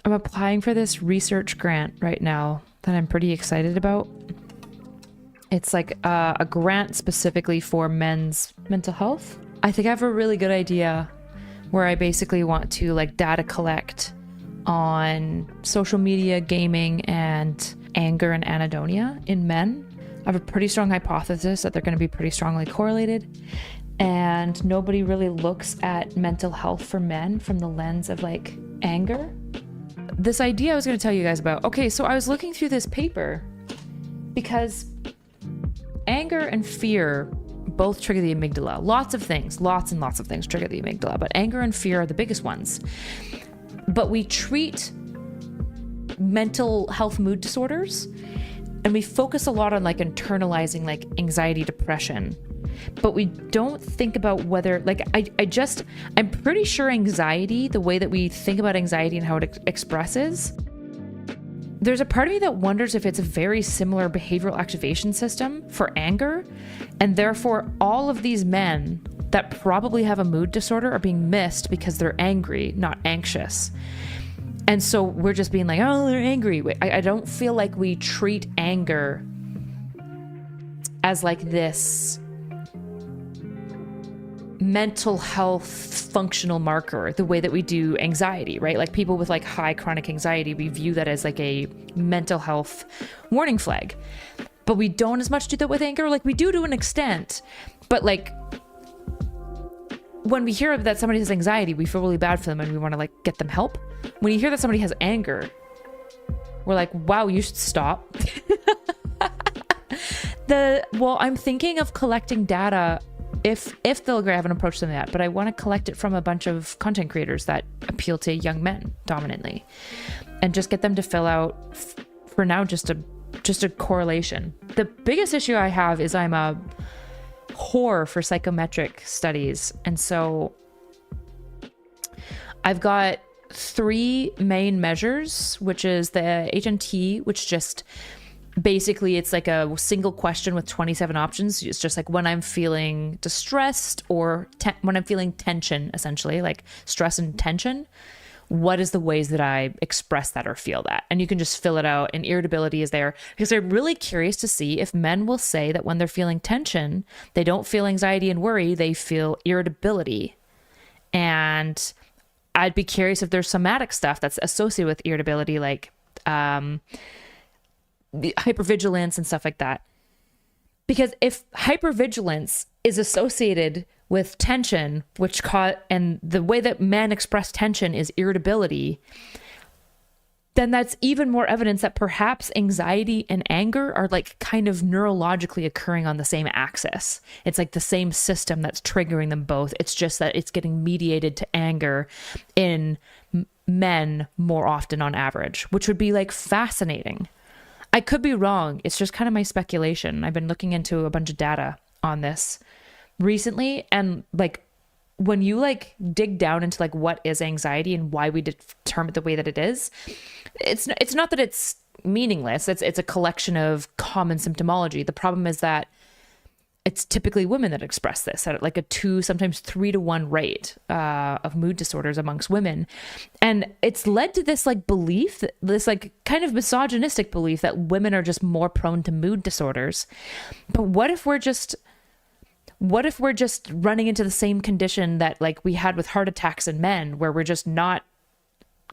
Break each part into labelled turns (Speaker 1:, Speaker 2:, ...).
Speaker 1: I'm applying for this research grant right now that I'm pretty excited about. It's like a grant specifically for men's mental health. I think I have a really good idea where I basically want to like data collect on social media, gaming, and anger and anhedonia in men. I have a pretty strong hypothesis that they're going to be pretty strongly correlated. And nobody really looks at mental health for men from the lens of like anger. This idea I was going to tell you guys about. Okay, so I was looking through this paper because anger and fear both trigger the amygdala. Lots of things, lots and lots of things trigger the amygdala, but anger and fear are the biggest ones. But we treat mental health mood disorders and we focus a lot on like internalizing like anxiety, depression, but we don't think about whether like I'm pretty sure anxiety, the way that we think about anxiety and how it expresses, there's a part of me that wonders if it's a very similar behavioral activation system for anger, and therefore all of these men that probably have a mood disorder are being missed because they're angry, not anxious. And so we're just being like, oh, they're angry. I don't feel like we treat anger as like this mental health functional marker the way that we do anxiety, right? Like people with like high chronic anxiety, we view that as like a mental health warning flag, but we don't as much do that with anger. Like we do to an extent, but like when we hear that somebody has anxiety, we feel really bad for them and we want to like get them help. When you hear that somebody has anger, we're like, wow, you should stop. I'm thinking of collecting data if they'll have an approach to that, but I want to collect it from a bunch of content creators that appeal to young men dominantly and just get them to fill out for now just a correlation. The biggest issue I have is I'm a whore for psychometric studies, and so I've got 3 main measures, which is the HNT, which just basically it's like a single question with 27 options. It's just like when I'm feeling distressed or when I'm feeling tension, essentially like stress and tension, what is the ways that I express that or feel that? And you can just fill it out, and irritability is there because I'm really curious to see if men will say that when they're feeling tension, they don't feel anxiety and worry, they feel irritability. And I'd be curious if there's somatic stuff that's associated with irritability, like the hypervigilance and stuff like that. Because if hypervigilance is associated with tension, and the way that men express tension is irritability, then that's even more evidence that perhaps anxiety and anger are like kind of neurologically occurring on the same axis. It's like the same system that's triggering them both. It's just that it's getting mediated to anger in men more often on average, which would be like fascinating. I could be wrong. It's just kind of my speculation. I've been looking into a bunch of data on this recently, and like when you like dig down into like what is anxiety and why we determine it the way that it is, it's not that it's meaningless. It's a collection of common symptomology. The problem is that it's typically women that express this at like a 2, sometimes 3 to 1 rate of mood disorders amongst women. And it's led to this like belief, this like kind of misogynistic belief that women are just more prone to mood disorders. But what if we're just running into the same condition that like we had with heart attacks in men, where we're just not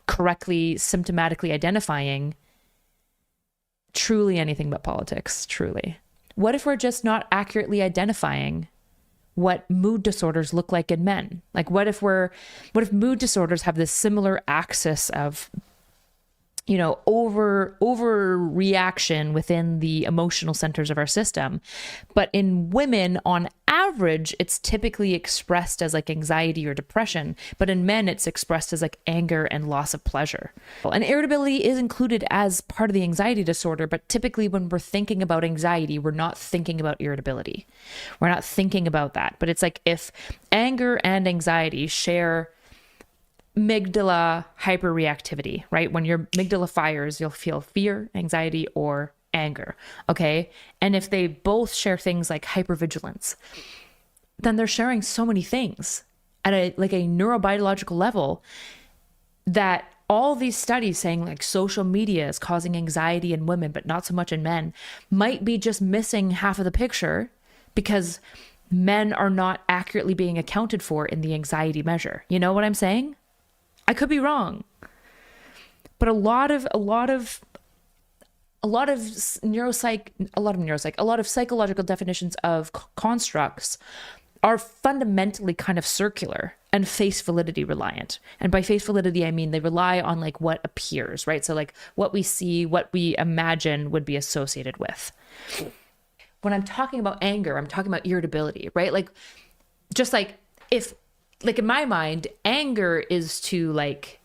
Speaker 1: correctly symptomatically identifying truly anything but politics, truly? What if we're just not accurately identifying what mood disorders look like in men? Like what if mood disorders have this similar axis of, you know, overreaction within the emotional centers of our system, but in women on average it's typically expressed as like anxiety or depression, but in men it's expressed as like anger and loss of pleasure. And irritability is included as part of the anxiety disorder, but typically when we're thinking about anxiety, we're not thinking about irritability. We're not thinking about that. But it's like if anger and anxiety share amygdala hyperreactivity, right? When your amygdala fires, you'll feel fear, anxiety, or anger. Okay. And if they both share things like hypervigilance, then they're sharing so many things at a neurobiological level that all these studies saying like social media is causing anxiety in women, but not so much in men, might be just missing half of the picture because men are not accurately being accounted for in the anxiety measure. You know what I'm saying? I could be wrong. But a lot of psychological definitions of constructs are fundamentally kind of circular and face validity reliant. And by face validity, I mean they rely on like what appears, right? So like what we see, what we imagine would be associated with. When I'm talking about anger, I'm talking about irritability, right? Like, just like if, like in my mind, anger is to like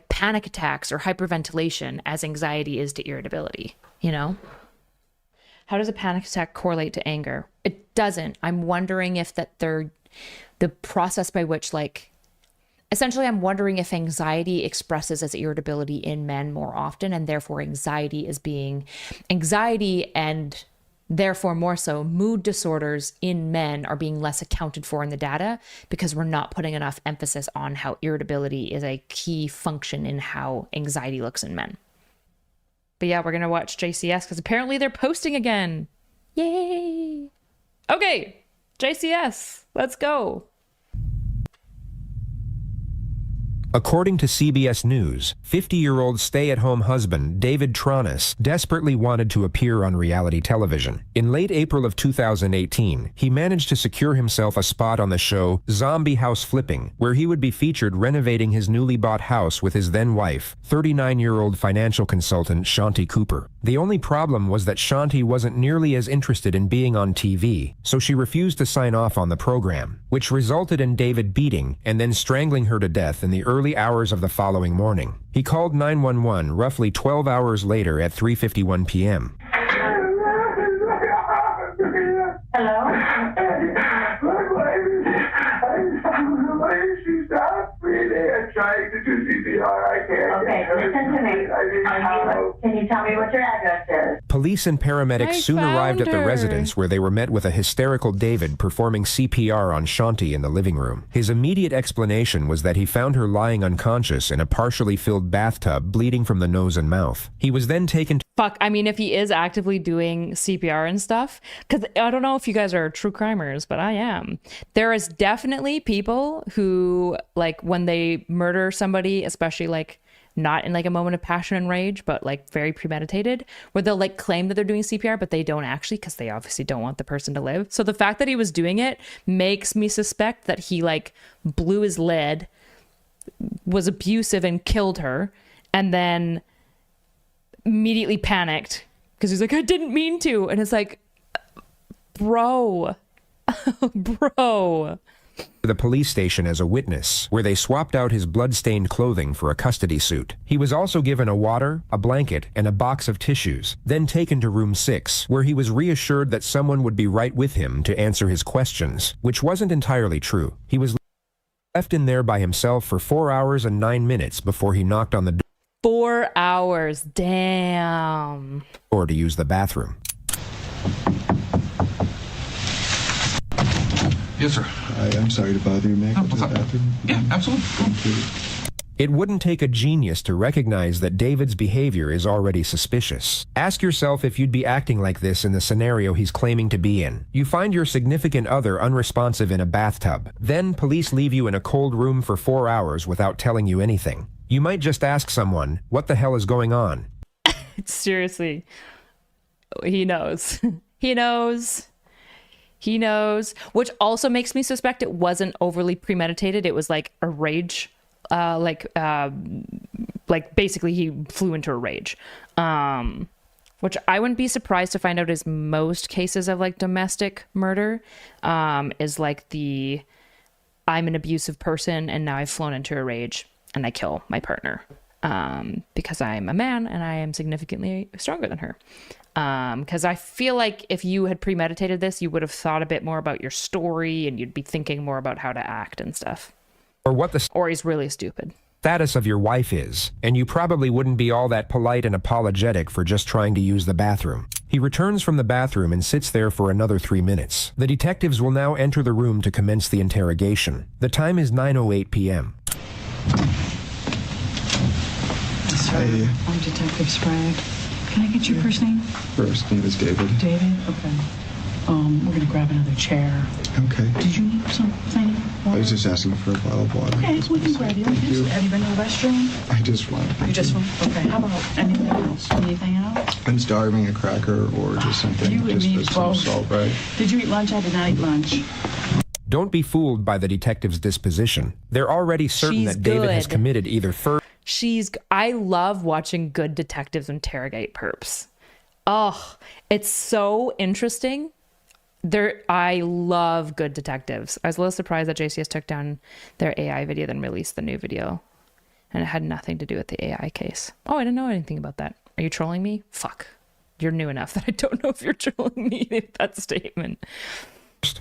Speaker 1: panic attacks or hyperventilation as anxiety is to irritability, you know? How does a panic attack correlate to anger? It doesn't. I'm wondering if the process by which like, essentially I'm wondering if anxiety expresses as irritability in men more often, and therefore anxiety and therefore more so mood disorders in men are being less accounted for in the data because we're not putting enough emphasis on how irritability is a key function in how anxiety looks in men. But yeah, we're going to watch JCS because apparently they're posting again. Yay. Okay, JCS, let's go.
Speaker 2: According to CBS News, 50-year-old stay-at-home husband David Tronis desperately wanted to appear on reality television. In late April of 2018, he managed to secure himself a spot on the show Zombie House Flipping, where he would be featured renovating his newly bought house with his then-wife, 39-year-old financial consultant Shanti Cooper. The only problem was that Shanti wasn't nearly as interested in being on TV, so she refused to sign off on the program, which resulted in David beating and then strangling her to death in the early hours of the following morning. He called 911 roughly 12 hours later at 3:51 p.m.
Speaker 3: Hello? Okay, listen to me. Can you tell me what your address is?
Speaker 2: Police and paramedics soon arrived at the
Speaker 1: her.
Speaker 2: residence where they were met with a hysterical David performing CPR on Shanti in the living room. His immediate explanation was that he found her lying unconscious in a partially filled bathtub, bleeding from the nose and mouth. He was then taken to
Speaker 1: Fuck, I mean, if he is actively doing CPR and stuff, because I don't know if you guys are true crimers, but I am. There is definitely people who, like, when they murder somebody, especially, like, not in, like, a moment of passion and rage, but, like, very premeditated, where they'll, like, claim that they're doing CPR, but they don't actually, because they obviously don't want the person to live. So the fact that he was doing it makes me suspect that he, like, blew his lid, was abusive and killed her, and then immediately panicked because he's like, I didn't mean to. And it's like, bro,
Speaker 2: the police station as a witness, where they swapped out his blood-stained clothing for a custody suit. He was also given a water, a blanket, and a box of tissues, then taken to room 6, where he was reassured that someone would be right with him to answer his questions, which wasn't entirely true. He was left in there by himself for 4 hours and 9 minutes before he knocked on the
Speaker 1: 4 hours, damn.
Speaker 2: door to use the bathroom.
Speaker 4: Yes, sir.
Speaker 5: I'm sorry to bother you. May I go to
Speaker 4: what's
Speaker 5: the
Speaker 4: up?
Speaker 5: bathroom?
Speaker 4: Yeah, absolutely.
Speaker 5: Thank you.
Speaker 2: It wouldn't take a genius to recognize that David's behavior is already suspicious. Ask yourself if you'd be acting like this in the scenario he's claiming to be in. You find your significant other unresponsive in a bathtub. Then police leave you in a cold room for 4 hours without telling you anything. You might just ask someone, what the hell is going on?
Speaker 1: Seriously. He knows. He knows. He knows. Which also makes me suspect it wasn't overly premeditated. It was like a rage. Like basically he flew into a rage. Which I wouldn't be surprised to find out is most cases of like domestic murder is like the I'm an abusive person and now I've flown into a rage and I kill my partner because I'm a man and I am significantly stronger than her. Because I feel like if you had premeditated this, you would have thought a bit more about your story and you'd be thinking more about how to act and stuff.
Speaker 2: Or what the
Speaker 1: Or he's really stupid.
Speaker 2: status of your wife is, and you probably wouldn't be all that polite and apologetic for just trying to use the bathroom. He returns from the bathroom and sits there for another 3 minutes. The detectives will now enter the room to commence the interrogation. The time is 9:08 p.m.
Speaker 5: Hey.
Speaker 4: I'm Detective Sprague. Can I get your first name?
Speaker 5: First name is David.
Speaker 4: David? Okay. We're gonna grab another chair.
Speaker 5: Okay.
Speaker 4: Did you need something?
Speaker 5: I was just asking for a bottle of water.
Speaker 4: Okay, we can grab you.
Speaker 5: Thank you.
Speaker 4: Have you been to the restroom?
Speaker 5: I just want.
Speaker 4: You just want? Okay. How about anything else? Anything else?
Speaker 5: I'm starving, a cracker or just something.
Speaker 4: You would
Speaker 5: just
Speaker 4: need
Speaker 5: with some
Speaker 4: both.
Speaker 5: salt, right?
Speaker 4: Did you eat lunch? I did not eat lunch.
Speaker 2: Don't be fooled by the detective's disposition. They're already certain
Speaker 1: She's
Speaker 2: that David has
Speaker 1: good.
Speaker 2: committed either
Speaker 1: I love watching good detectives interrogate perps. Oh, it's so interesting. I love good detectives. I was a little surprised that JCS took down their AI video, then released the new video. And it had nothing to do with the AI case. Oh, I didn't know anything about that. Are you trolling me? Fuck. You're new enough that I don't know if you're trolling me with that statement.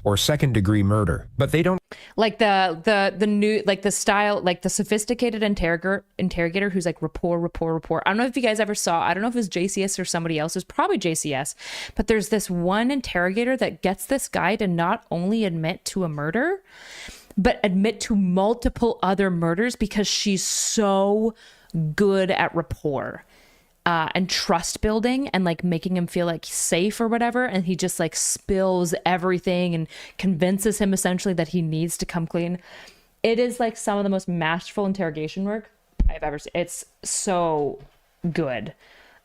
Speaker 2: or second-degree murder, but they don't
Speaker 1: Like the new, like the style, like the sophisticated interrogator who's like rapport. I don't know if you guys ever saw, I don't know if it was JCS or somebody else, it was probably JCS, but there's this one interrogator that gets this guy to not only admit to a murder, but admit to multiple other murders because she's so good at rapport. And trust building and like making him feel like safe or whatever. And he just like spills everything and convinces him essentially that he needs to come clean. It is like some of the most masterful interrogation work I've ever seen. It's so good.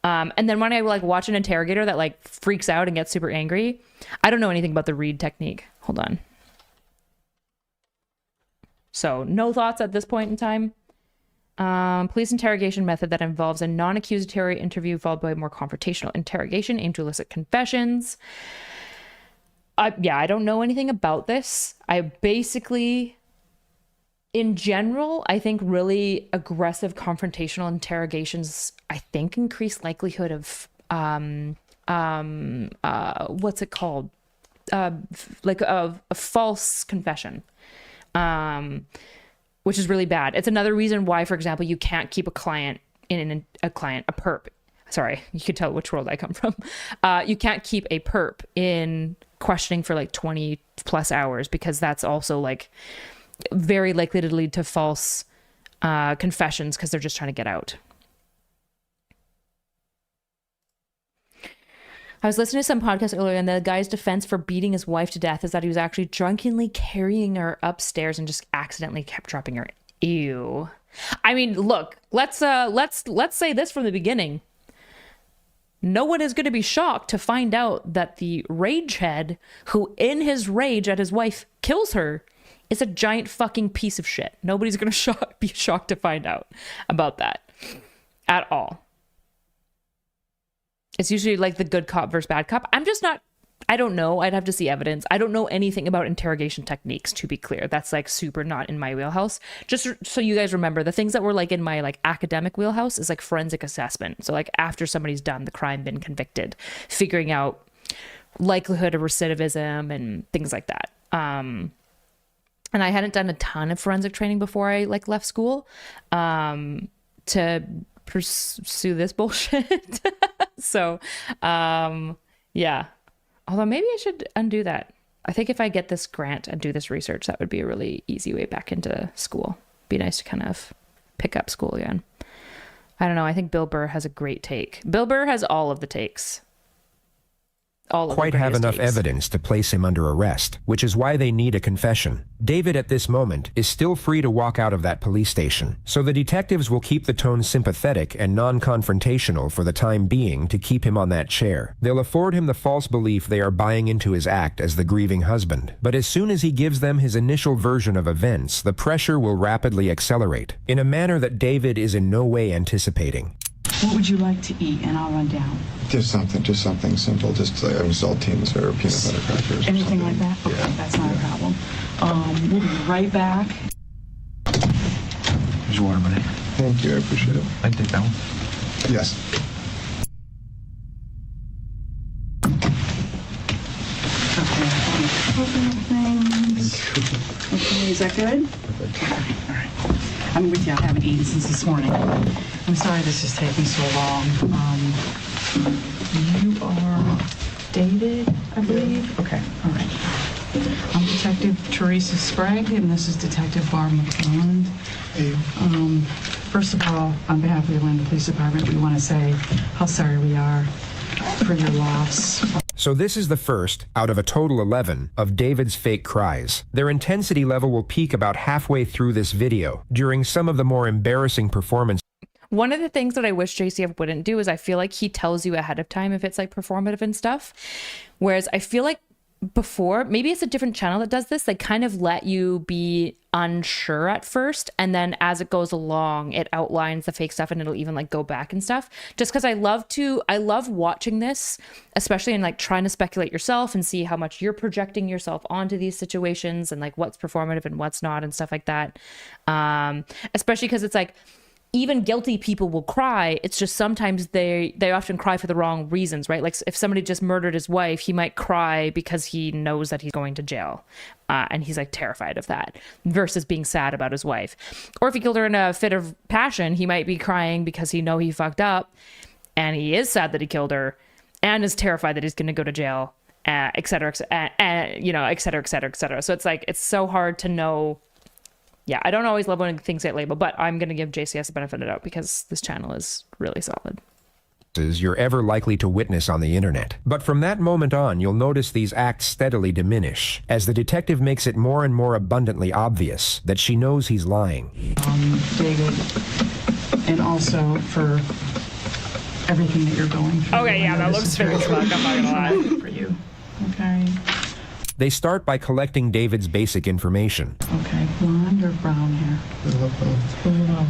Speaker 1: And then when I like watch an interrogator that like freaks out and gets super angry, I don't know anything about the read technique. Hold on. So no thoughts at this point in time. Police interrogation method that involves a non-accusatory interview followed by a more confrontational interrogation aimed to elicit confessions. Yeah, I don't know anything about this. I basically, in general, I think really aggressive confrontational interrogations, I think, increase likelihood of, what's it called? Like a false confession. Which is really bad. It's another reason why, for example, you can't keep a client a perp. Sorry, you could tell which world I come from. You can't keep a perp in questioning for like 20 plus hours because that's also like very likely to lead to false confessions because they're just trying to get out. I was listening to some podcast earlier, and the guy's defense for beating his wife to death is that he was actually drunkenly carrying her upstairs and just accidentally kept dropping her. Ew. I mean, look, let's say this from the beginning. No one is going to be shocked to find out that the ragehead who, in his rage at his wife, kills her is a giant fucking piece of shit. Nobody's going to be shocked to find out about that at all. It's usually like the good cop versus bad cop. I don't know. I'd have to see evidence. I don't know anything about interrogation techniques, to be clear. That's like super not in my wheelhouse. Just so you guys remember, the things that were like in my like academic wheelhouse is like forensic assessment. So like after somebody's done the crime, been convicted, figuring out likelihood of recidivism and things like that. And I hadn't done a ton of forensic training before I like left school to pursue this bullshit. So yeah, although maybe I should undo that. I think if I get this grant and do this research, that would be a really easy way back into school. Be nice to kind of pick up school again. I don't know, I think Bill Burr has a great take. Bill Burr has all of the takes.
Speaker 2: quite have enough evidence to place him under arrest, which is why they need a confession. David, at this moment, is still free to walk out of that police station, so the detectives will keep the tone sympathetic and non-confrontational for the time being to keep him on that chair. They'll afford him the false belief they are buying into his act as the grieving husband, but as soon as he gives them his initial version of events, the pressure will rapidly accelerate, in a manner that David is in no way anticipating.
Speaker 4: What would you like to eat? And I'll run down.
Speaker 5: Just something simple, just like saltines or peanut butter crackers.
Speaker 4: Anything like that? Okay,
Speaker 5: yeah.
Speaker 4: That's not a problem. We'll be right back.
Speaker 6: Here's your water, buddy.
Speaker 5: Thank you, I appreciate it.
Speaker 6: I can take that one.
Speaker 5: Yes.
Speaker 4: Okay, is that good? All right. I'm with you. I haven't eaten since this morning. I'm sorry this is taking so long. You are Teresa Sprague, and this is Detective Barb McClelland. First of all, on behalf of the Atlanta Police Department, we want to say how sorry we are for your loss.
Speaker 2: So this is the first, out of a total 11, of David's fake cries. Their intensity level will peak about halfway through this video, during some of the more embarrassing performances.
Speaker 1: One of the things that I wish JCF wouldn't do is I feel like he tells you ahead of time if it's like performative and stuff. Whereas I feel like before, maybe it's a different channel that does this, they kind of let you be unsure at first, and then as it goes along it outlines the fake stuff and it'll even like go back and stuff, just because I love watching this, especially in like trying to speculate yourself and see how much you're projecting yourself onto these situations and like what's performative and what's not and stuff like that, especially because it's like even guilty people will cry. It's just sometimes they often cry for the wrong reasons, right? Like if somebody just murdered his wife, he might cry because he knows that he's going to jail. And he's like terrified of that versus being sad about his wife. Or if he killed her in a fit of passion, he might be crying because he know he fucked up and he is sad that he killed her and is terrified that he's going to go to jail, et cetera, you know, et cetera, et cetera, et cetera. So it's like, it's so hard to know. Yeah, I don't always love when things get labeled, but I'm going to give JCS the benefit of the doubt because this channel is really solid.
Speaker 2: You're ever likely to witness on the internet. But from that moment on, you'll notice these acts steadily diminish, as the detective makes it more and more abundantly obvious that she knows he's lying.
Speaker 4: David, and also for everything that you're going through.
Speaker 1: Okay, yeah, that looks very fuck, I'm not gonna lie.
Speaker 4: For you, okay?
Speaker 2: They start by collecting David's basic information.
Speaker 4: Okay, blonde or brown hair? Blue.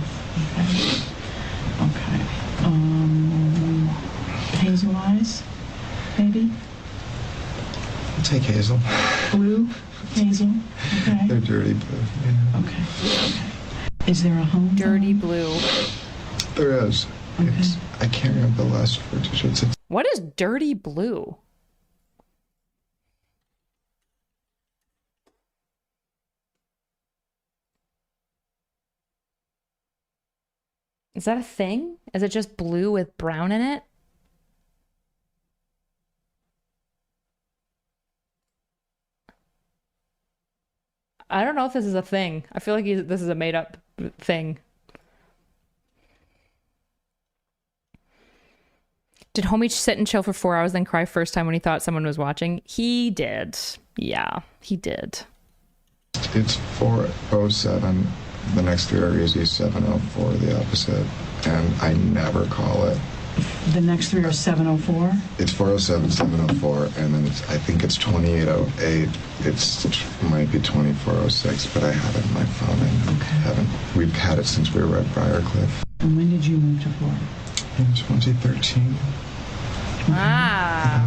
Speaker 4: Okay. Hazel eyes, maybe?
Speaker 5: I'll take hazel.
Speaker 4: Blue, hazel, okay.
Speaker 5: They're dirty blue. Yeah.
Speaker 4: Okay. Is there a home?
Speaker 1: Dirty blue.
Speaker 5: There is.
Speaker 4: Okay.
Speaker 5: I can't remember the last 4 digits.
Speaker 1: What is dirty blue? Is that a thing? Is it just blue with brown in it? I don't know if this is a thing. I feel like this is a made up thing. Did homie sit and chill for 4 hours then cry first time when he thought someone was watching? He did. Yeah, he did.
Speaker 5: It's 407. The next 3 are easy, 704, the opposite. And I never call it.
Speaker 4: The next 3 are 704?
Speaker 5: It's 407, 704, and then I think it's 2808. It might be 2406, but I have it in my phone. We've had it since we were at Briarcliff.
Speaker 4: And when did you move to Florida?
Speaker 5: In 2013.
Speaker 1: Ah.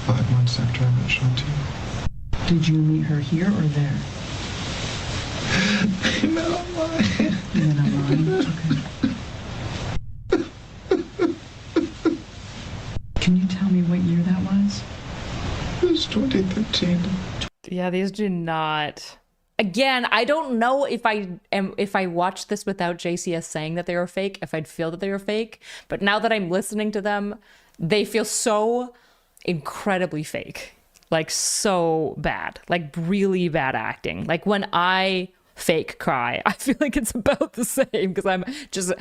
Speaker 5: 5 months after I met Shanti.
Speaker 4: Did you meet her here or there?
Speaker 5: I met online.
Speaker 4: You met online? Okay. Can you tell me what year that was?
Speaker 5: It was 2013.
Speaker 1: Yeah, these do not. Again, I don't know if I watched this without JCS saying that they were fake, if I'd feel that they were fake. But now that I'm listening to them, they feel so incredibly fake. Like so bad. Like really bad acting. Like when I fake cry, I feel like it's about the same because I'm just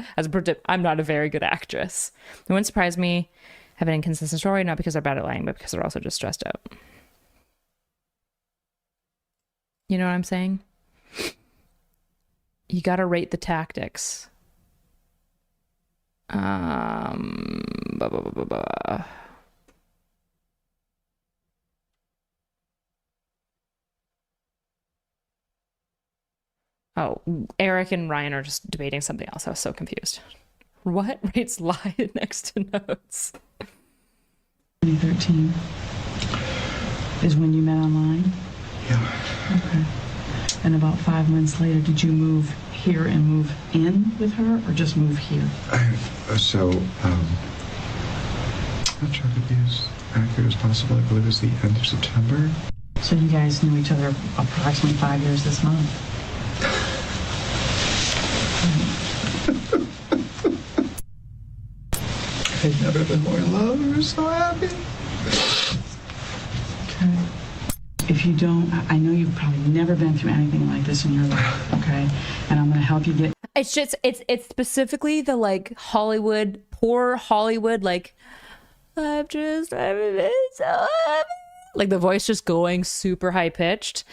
Speaker 1: I'm not a very good actress. It wouldn't surprise me. Have an inconsistent story, not because they're bad at lying, but because they're also just stressed out. You know what I'm saying? You gotta rate the tactics. Oh, Eric and Ryan are just debating something else. I was so confused. What rates lie next to notes?
Speaker 4: 2013 is when you met online?
Speaker 5: Yeah.
Speaker 4: Okay. And about 5 months later, did you move here and move in with her, or just move here?
Speaker 5: I'll try to be as accurate as possible. I believe it's the end of September.
Speaker 4: So you guys knew each other approximately 5 years this month.
Speaker 5: I've never been more in love. We were so happy.
Speaker 4: Okay. If if you don't, I know you've probably never been through anything like this in your life, okay? And I'm going to help you get...
Speaker 1: It's just, it's specifically the like Hollywood, poor Hollywood, like, I've been so happy. Like the voice just going super high pitched.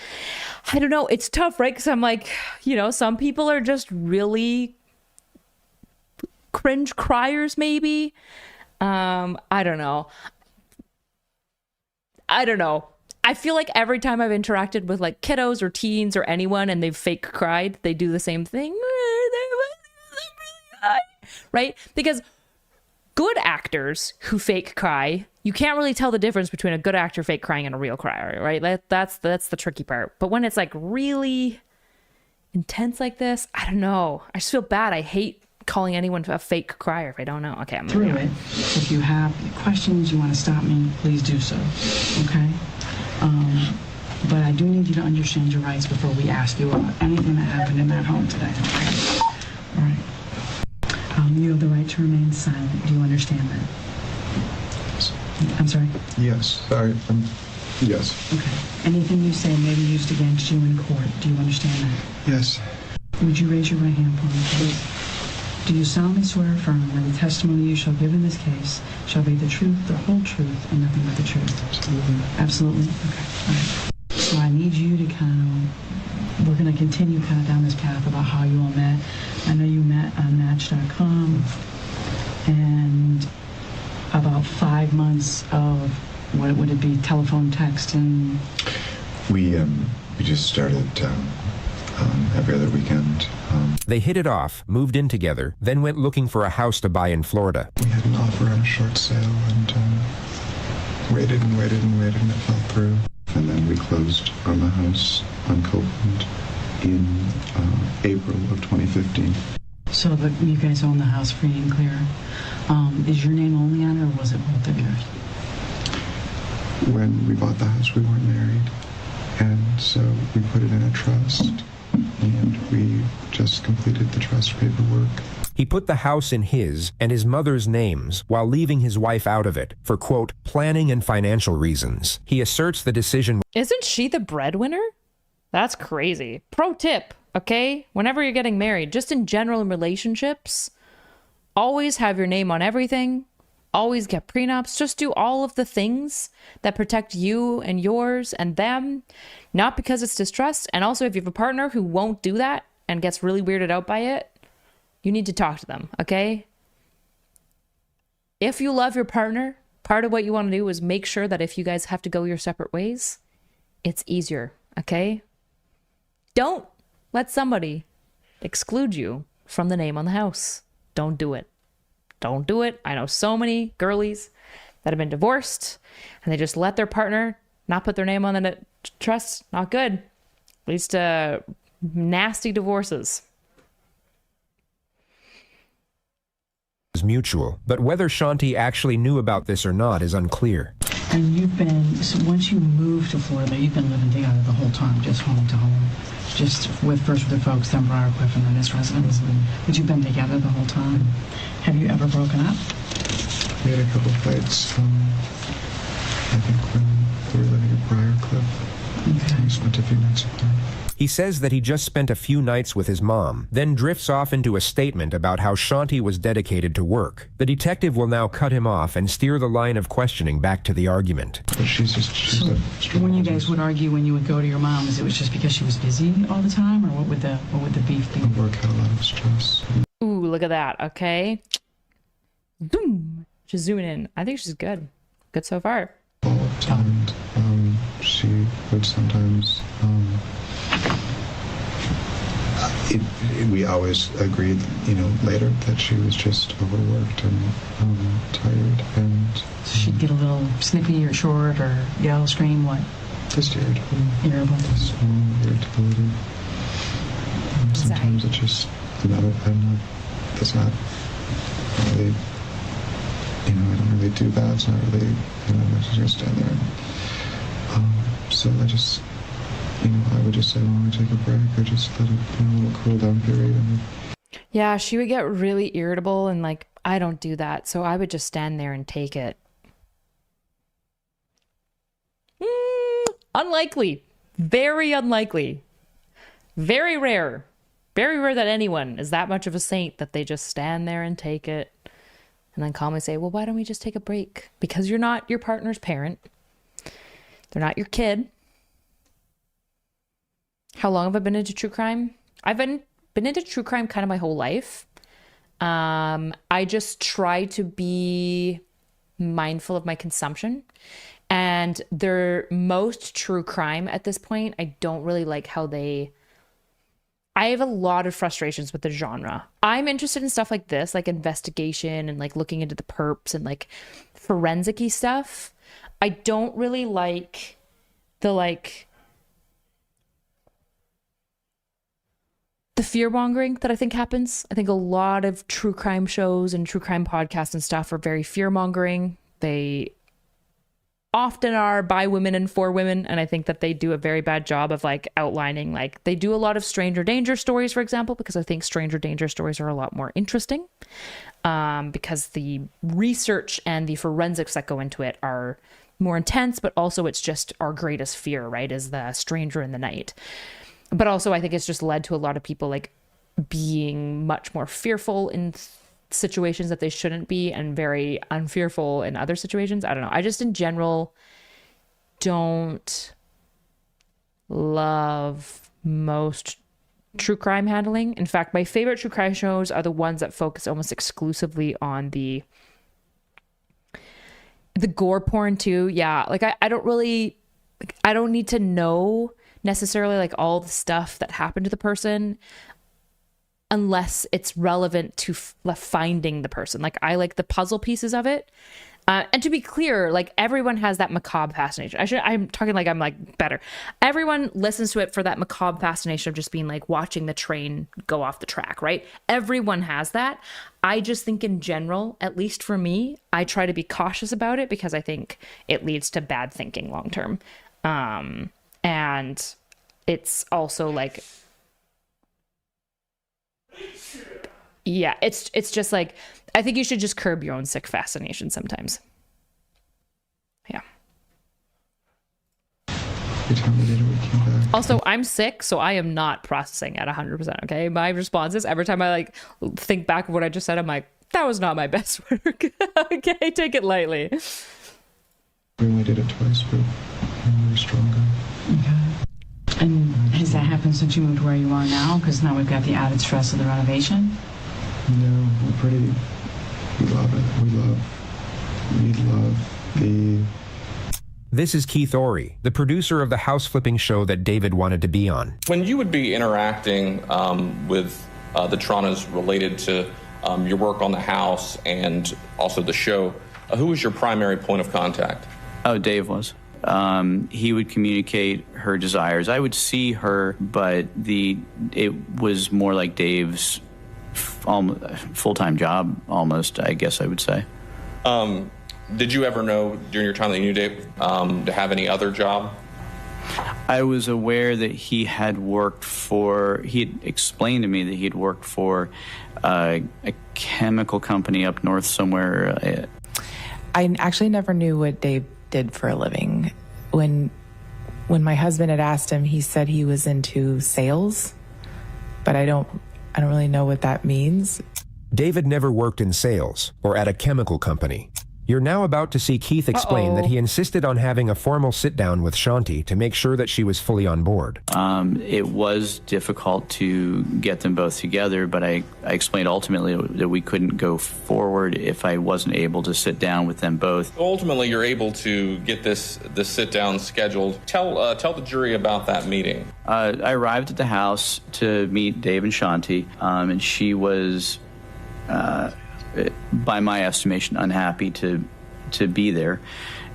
Speaker 1: I don't know. It's tough, right? Because I'm like, you know, some people are just really cringe criers, maybe. I don't know. I feel like every time I've interacted with like kiddos or teens or anyone and they've fake cried, they do the same thing. Right? Because good actors who fake cry, you can't really tell the difference between a good actor fake crying and a real crier, right? That's the tricky part. But when it's like really intense like this, I don't know. I just feel bad. I hate calling anyone a fake crier if I don't know. Okay, I'm
Speaker 4: through it. If you have questions, you want to stop me, please do so, okay? But I do need you to understand your rights before we ask you about anything that happened in that home today, okay? All right. You have the right to remain silent. Do you understand that? I'm sorry?
Speaker 5: Yes. Sorry. Yes.
Speaker 4: Okay. Anything you say may be used against you in court. Do you understand that?
Speaker 5: Yes.
Speaker 4: Would you raise your right hand, please? Do you solemnly swear or affirm that the testimony you shall give in this case shall be the truth, the whole truth, and nothing but the truth?
Speaker 5: Absolutely.
Speaker 4: Absolutely? Okay. All right. So I need you to we're going to continue kind of down this path about how you all met. I know you met on Match.com, and about 5 months of, what would it be, telephone, text, and...
Speaker 5: We just started every other weekend.
Speaker 2: They hit it off, moved in together, then went looking for a house to buy in Florida.
Speaker 5: We had an offer on a short sale and waited and waited and waited, and it fell through. And then we closed on the house on Copeland in April of 2015.
Speaker 4: So you guys own the house free and clear. Is your name only on it, or was it both of yours?
Speaker 5: When we bought the house, we weren't married, and so we put it in a trust, and we just completed the trust paperwork.
Speaker 2: He put the house in his and his mother's names while leaving his wife out of it for, quote, planning and financial reasons. He asserts the decision...
Speaker 1: Isn't she the breadwinner? That's crazy. Pro tip, okay? Whenever you're getting married, just in general in relationships, always have your name on everything. Always get prenups. Just do all of the things that protect you and yours and them. Not because it's distrust. And also, if you have a partner who won't do that and gets really weirded out by it, you need to talk to them, okay? If you love your partner, part of what you want to do is make sure that if you guys have to go your separate ways, it's easier, okay? Don't let somebody exclude you from the name on the house. Don't do it. Don't do it. I know so many girlies that have been divorced and they just let their partner not put their name on the trust. Not good. Leads to nasty divorces.
Speaker 2: Mutual, but whether Shanti actually knew about this or not is unclear.
Speaker 4: And so once you moved to Florida, you've been living together the whole time, just home to home, just first with the folks, then Briarcliff, and then this residence. But you've been together the whole time. Have you ever broken up?
Speaker 5: We had a couple fights, I think when we were living at Briarcliff. Okay. We spent a few nights apart.
Speaker 2: He says that he just spent a few nights with his mom, then drifts off into a statement about how Shanti was dedicated to work. The detective will now cut him off and steer the line of questioning back to the argument.
Speaker 5: But she's
Speaker 4: so when you guys would argue when you would go to your mom's, it was just because she was busy all the time, or what would the beef be?
Speaker 5: The work had a lot of stress.
Speaker 1: Ooh, look at that, okay? Boom. She's zooming in. I think she's good. Good so far.
Speaker 5: All the time. She would sometimes... we always agreed, later that she was just overworked and tired, and
Speaker 4: so she'd get a little snippy or short or yell, scream, what?
Speaker 5: Just irritable.
Speaker 4: Irritable.
Speaker 5: Just irritability. Sometimes it's just that's not really, I don't really do that. It's not really, I'm just gonna stand there. So I just. I would just say, well, I take a break, or just let it, a little cool down period.
Speaker 1: Yeah, she would get really irritable, and I don't do that, so I would just stand there and take it. Unlikely. Very unlikely. Very rare. Very rare that anyone is that much of a saint that they just stand there and take it and then calmly say, well, why don't we just take a break? Because you're not your partner's parent. They're not your kid. How long have I been into true crime? I've been into true crime kind of my whole life. I just try to be mindful of my consumption. And most true crime at this point, I don't really like how I have a lot of frustrations with the genre. I'm interested in stuff like this, like investigation and like looking into the perps and like forensic-y stuff. I don't really like the fear-mongering that I think happens. I think a lot of true crime shows and true crime podcasts and stuff are very fear-mongering. They often are by women and for women, and I think that they do a very bad job of like outlining, like they do a lot of stranger danger stories, for example, because I think stranger danger stories are a lot more interesting because the research and the forensics that go into it are more intense, but also it's just our greatest fear, right, is the stranger in the night. But also I think it's just led to a lot of people like being much more fearful in situations that they shouldn't be and very unfearful in other situations. I don't know. I just in general don't love most true crime handling. In fact, my favorite true crime shows are the ones that focus almost exclusively on the gore porn too. Yeah. Like I don't really, like, I don't need to know necessarily like all the stuff that happened to the person unless it's relevant to finding the person. Like I like the puzzle pieces of it. And to be clear, like everyone has that macabre fascination. I'm talking like I'm like better. Everyone listens to it for that macabre fascination of just being like watching the train go off the track, right? Everyone has that. I just think in general, at least for me, I try to be cautious about it because I think it leads to bad thinking long term. And it's also like, yeah, it's just like, I think you should just curb your own sick fascination sometimes. Yeah. Also, I'm sick, so I am not processing at 100%. Okay, my responses every time I like think back of what I just said, I'm like, that was not my best work. Okay, take it lightly.
Speaker 5: We only did it twice, but I'm really stronger.
Speaker 4: Okay. And has that happened since you moved where you are now? Because now we've got the added stress of the renovation.
Speaker 5: No, we love it. We love the...
Speaker 2: This is Keith Ory, the producer of the house-flipping show that David wanted to be on.
Speaker 6: When you would be interacting with the Torontos related to your work on the house and also the show, who was your primary point of contact?
Speaker 7: Oh, Dave was. He would communicate her desires. I would see her, but it was more like Dave's full-time job, almost, I guess I would say.
Speaker 6: Did you ever know during your time that you knew Dave to have any other job?
Speaker 7: I was aware that he had explained to me that he had worked for a chemical company up north somewhere.
Speaker 8: I actually never knew what Dave did for a living. When my husband had asked him, he said he was into sales, but I don't really know what that means.
Speaker 2: David never worked in sales or at a chemical company. You're now about to see Keith explain that he insisted on having a formal sit-down with Shanti to make sure that she was fully on board.
Speaker 7: It was difficult to get them both together, but I explained ultimately that we couldn't go forward if I wasn't able to sit down with them both.
Speaker 6: Ultimately, you're able to get this sit-down scheduled. Tell the jury about that meeting.
Speaker 7: I arrived at the house to meet Dave and Shanti, and she was... by my estimation, unhappy to be there.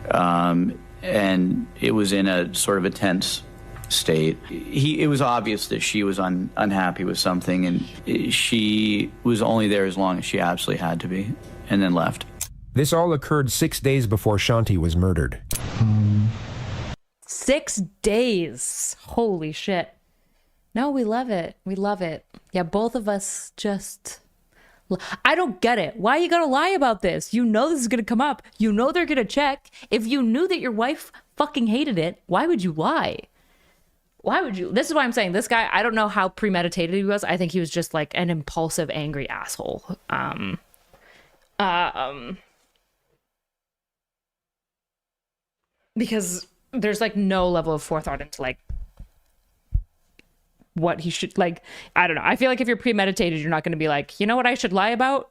Speaker 7: And it was in a sort of a tense state. It was obvious that she was unhappy with something, and she was only there as long as she absolutely had to be, and then left.
Speaker 2: This all occurred 6 days before Shanti was murdered.
Speaker 1: 6 days. Holy shit. No, we love it. We love it. Yeah, both of us just I don't get it. Why are you gonna lie about this? You know this is gonna come up. You know they're gonna check. If you knew that your wife fucking hated it, why would you lie? Why would you? This is why I'm saying this guy, I don't know how premeditated he was. I think he was just like an impulsive, angry asshole. Because there's like no level of forethought into like what he should, like, I don't know. I feel like if you're premeditated, you're not going to be like, you know what I should lie about?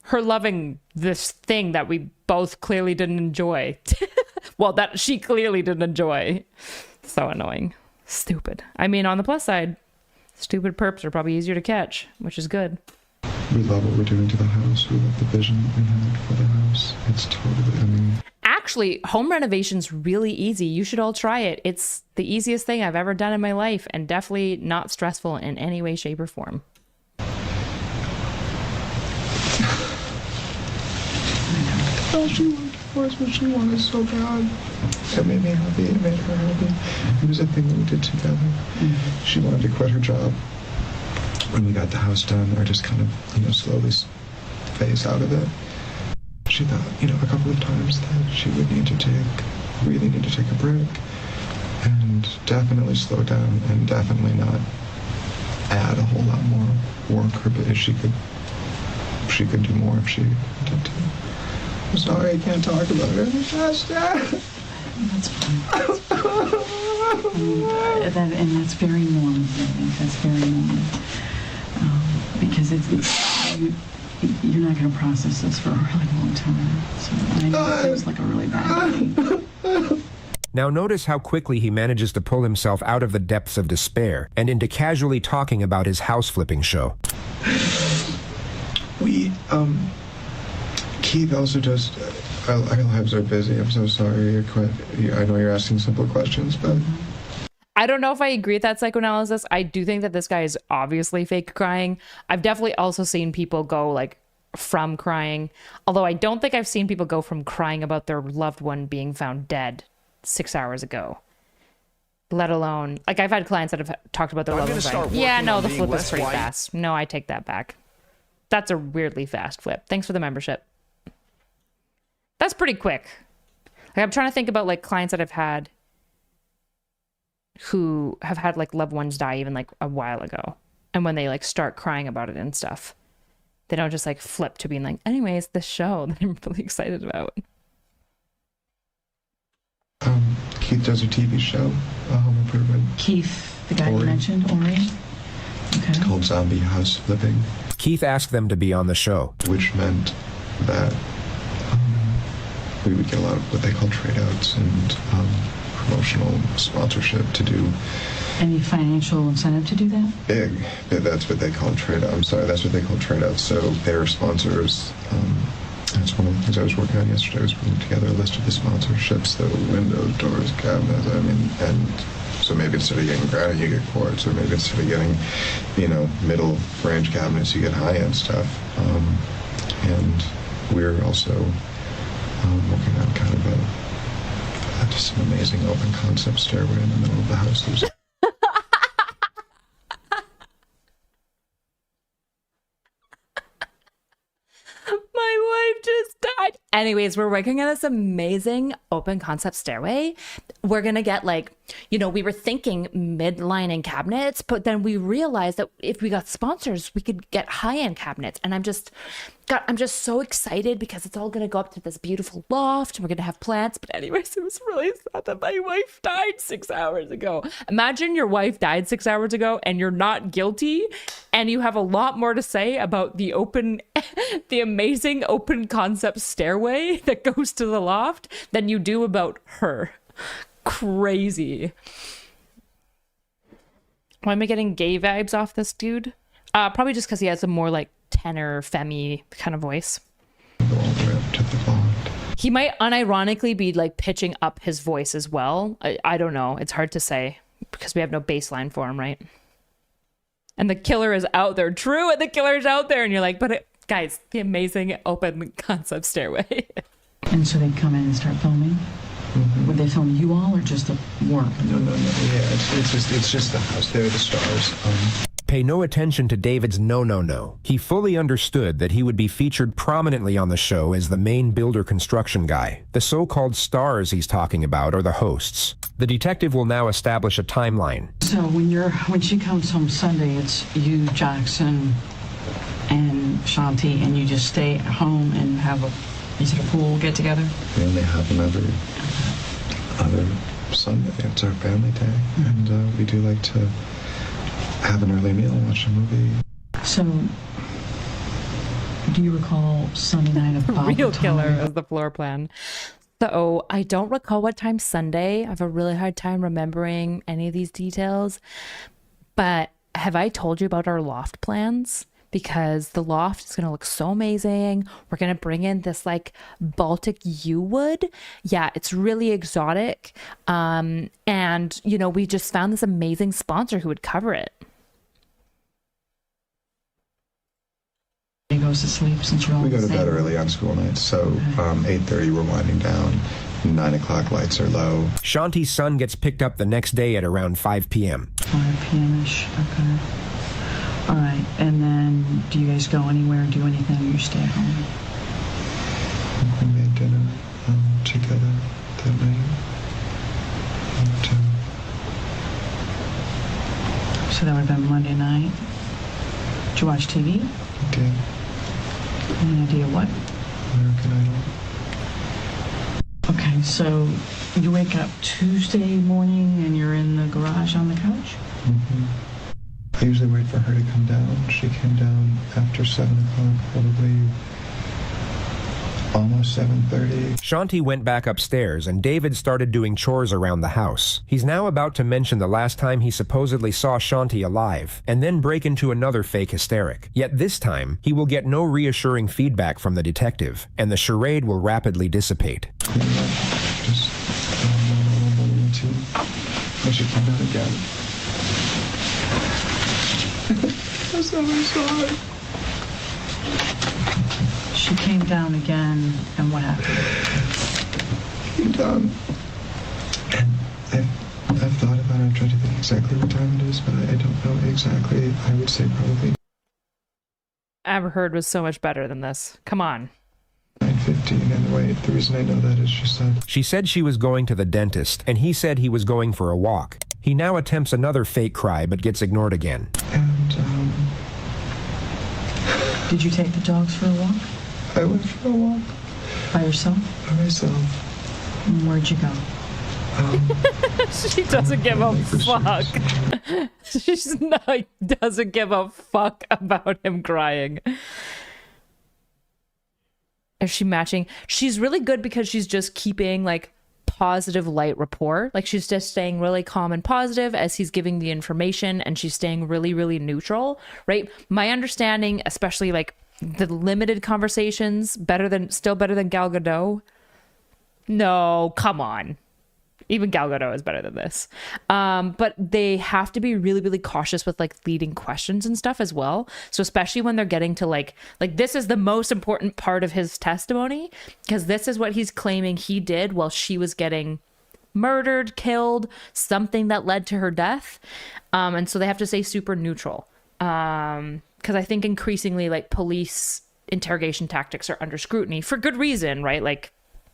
Speaker 1: Her loving this thing that we both clearly didn't enjoy. Well, that she clearly didn't enjoy. So annoying. Stupid. I mean, on the plus side, stupid perps are probably easier to catch, which is good.
Speaker 5: We love what we're doing to the house. We love the vision that we had for the house. It's totally, I mean...
Speaker 1: Actually, home renovation's really easy. You should all try it. It's the easiest thing I've ever done in my life, and definitely not stressful in any way, shape, or form.
Speaker 5: She wanted divorce, but she wanted so bad. It made me happy. It made her happy. It was a thing that we did together. Mm-hmm. She wanted to quit her job when we got the house done, or just kind of, you know, slowly phase out of it. She thought, you know, a couple of times that she would really need to take a break and definitely slow down and definitely not add a whole lot more work. But she could do more if she wanted to. I'm sorry, I can't talk about it any faster.
Speaker 4: That's fine. And that's very normal. That's very normal. Because you're not going to process this for a really long time. So I know it feels like a really bad thing.
Speaker 2: Now notice how quickly he manages to pull himself out of the depths of despair and into casually talking about his house flipping show.
Speaker 5: Keith also just, our lives are busy. I'm so sorry. I know you're asking simple questions, but...
Speaker 1: I don't know if I agree with that psychoanalysis. I do think that this guy is obviously fake crying. I've definitely also seen people go like from crying, although I don't think I've seen people go from crying about their loved one being found dead 6 hours ago. Let alone, like, I've had clients that have talked about their loved ones dying. Yeah, no, the flip is pretty fast. No, I take that back. That's a weirdly fast flip. Thanks for the membership. That's pretty quick. Like, I'm trying to think about like clients that I've had who have had like loved ones die even like a while ago, and when they like start crying about it and stuff, they don't just like flip to being like, anyways, this show that I'm really excited about.
Speaker 5: Keith does a TV show.
Speaker 4: Keith, the guy you mentioned, Ori. Okay.
Speaker 5: It's called Zombie House Flipping.
Speaker 2: Keith asked them to be on the show,
Speaker 5: which meant that we would get a lot of what they call trade outs and promotional sponsorship to do.
Speaker 4: Any financial incentive to do that?
Speaker 5: Big. That's what they call trade out. I'm sorry, that's what they call trade outs. So they're sponsors. That's one of the things I was working on yesterday, was putting together a list of the sponsorships, the windows, doors, cabinets. I mean, and so maybe instead of getting granite, you get quartz, or maybe instead of getting, you know, middle range cabinets, you get high-end stuff. And we're also working on kind of just an amazing open concept stairway in the middle of the house.
Speaker 1: My wife just died. Anyways, we're working on this amazing open concept stairway. We're gonna get like, you know, we were thinking mid-lining cabinets, but then we realized that if we got sponsors, we could get high-end cabinets. And I'm just so excited because it's all gonna go up to this beautiful loft and we're gonna have plants. But anyways, it was really sad that my wife died 6 hours ago. Imagine your wife died 6 hours ago and you're not guilty, and you have a lot more to say about the amazing open concept stairway that goes to the loft than you do about her. Crazy. Why am I getting gay vibes off this dude? Probably just because he has a more like tenor, femmy kind of voice. He might unironically be like pitching up his voice as well. I don't know. It's hard to say because we have no baseline for him, right? And the killer is out there. True, and the killer is out there. And you're like, but guys, the amazing open concept stairway.
Speaker 4: And so they come in and start filming? Mm-hmm. Would they film you all or just the work?
Speaker 5: No. Yeah, it's just the house. They're the stars.
Speaker 2: pay no attention to David's no. He fully understood that he would be featured prominently on the show as the main builder construction guy. The so-called stars he's talking about are the hosts. The detective will now establish a timeline.
Speaker 4: So when she comes home Sunday, it's you, Jackson, and Shanti, and you just stay at home and have is it a pool get together?
Speaker 5: We only have them every other Sunday. It's our family day, and we do like to have an early meal and watch a movie.
Speaker 4: So, do you recall Sunday night of Bob
Speaker 1: Real killer as the floor plan. So I don't recall what time Sunday. I have a really hard time remembering any of these details. But have I told you about our loft plans? Because the loft is going to look so amazing. We're going to bring in this like Baltic yew wood. Yeah, it's really exotic. And, you know, we just found this amazing sponsor who would cover it.
Speaker 4: He goes to sleep since you're all
Speaker 5: We go to
Speaker 4: the
Speaker 5: bed
Speaker 4: same.
Speaker 5: early on school nights, so 8:30 we're winding down. 9 o'clock lights are low.
Speaker 2: Shanti's son gets picked up the next day at around 5 p.m.
Speaker 4: 5 p.m.-ish, okay. All right, and then do you guys go anywhere, do anything, or you stay at home?
Speaker 5: We made dinner together that night.
Speaker 4: So that would have been Monday night. Did you watch TV?
Speaker 5: We did.
Speaker 4: Any idea what?
Speaker 5: American Idol.
Speaker 4: Okay, so you wake up Tuesday morning and you're in the garage on the couch?
Speaker 5: I usually wait for her to come down. She came down after 7 o'clock, probably almost 7:30.
Speaker 2: Shanti went back upstairs and David started doing chores around the house. He's now about to mention the last time he supposedly saw Shanti alive, and then break into another fake hysteric. Yet this time, he will get no reassuring feedback from the detective, and the charade will rapidly dissipate.
Speaker 5: Just normal routine. And she came down again. That's how I saw it.
Speaker 4: She came down again, and what happened?
Speaker 5: Came down. And I've thought about it. I've tried to think exactly what time it is, but I don't know exactly. I would say probably
Speaker 1: Ever Heard was so much better than this. Come on.
Speaker 5: 9:15. And the reason I know that is
Speaker 2: She said she was going to the dentist, and he said he was going for a walk. He now attempts another fake cry, but gets ignored again.
Speaker 5: And
Speaker 4: Did you take the dogs for a walk?
Speaker 5: I went for a walk
Speaker 4: By yourself?
Speaker 5: by myself.
Speaker 4: And where'd you go?
Speaker 1: She doesn't give a fuck. She's not, doesn't give a fuck about him crying. Is she matching? She's really good because she's just keeping like positive light rapport. Like she's just staying really calm and positive as he's giving the information, and she's staying really, really neutral, right? My understanding, especially like the limited conversations, still better than Gal Gadot. No, come on. Even Gal Gadot is better than this. But they have to be really, really cautious with like leading questions and stuff as well. So especially when they're getting to like this is the most important part of his testimony, because this is what he's claiming he did while she was getting murdered, killed, something that led to her death. And so they have to stay super neutral. Because I think increasingly like police interrogation tactics are under scrutiny for good reason, right? Like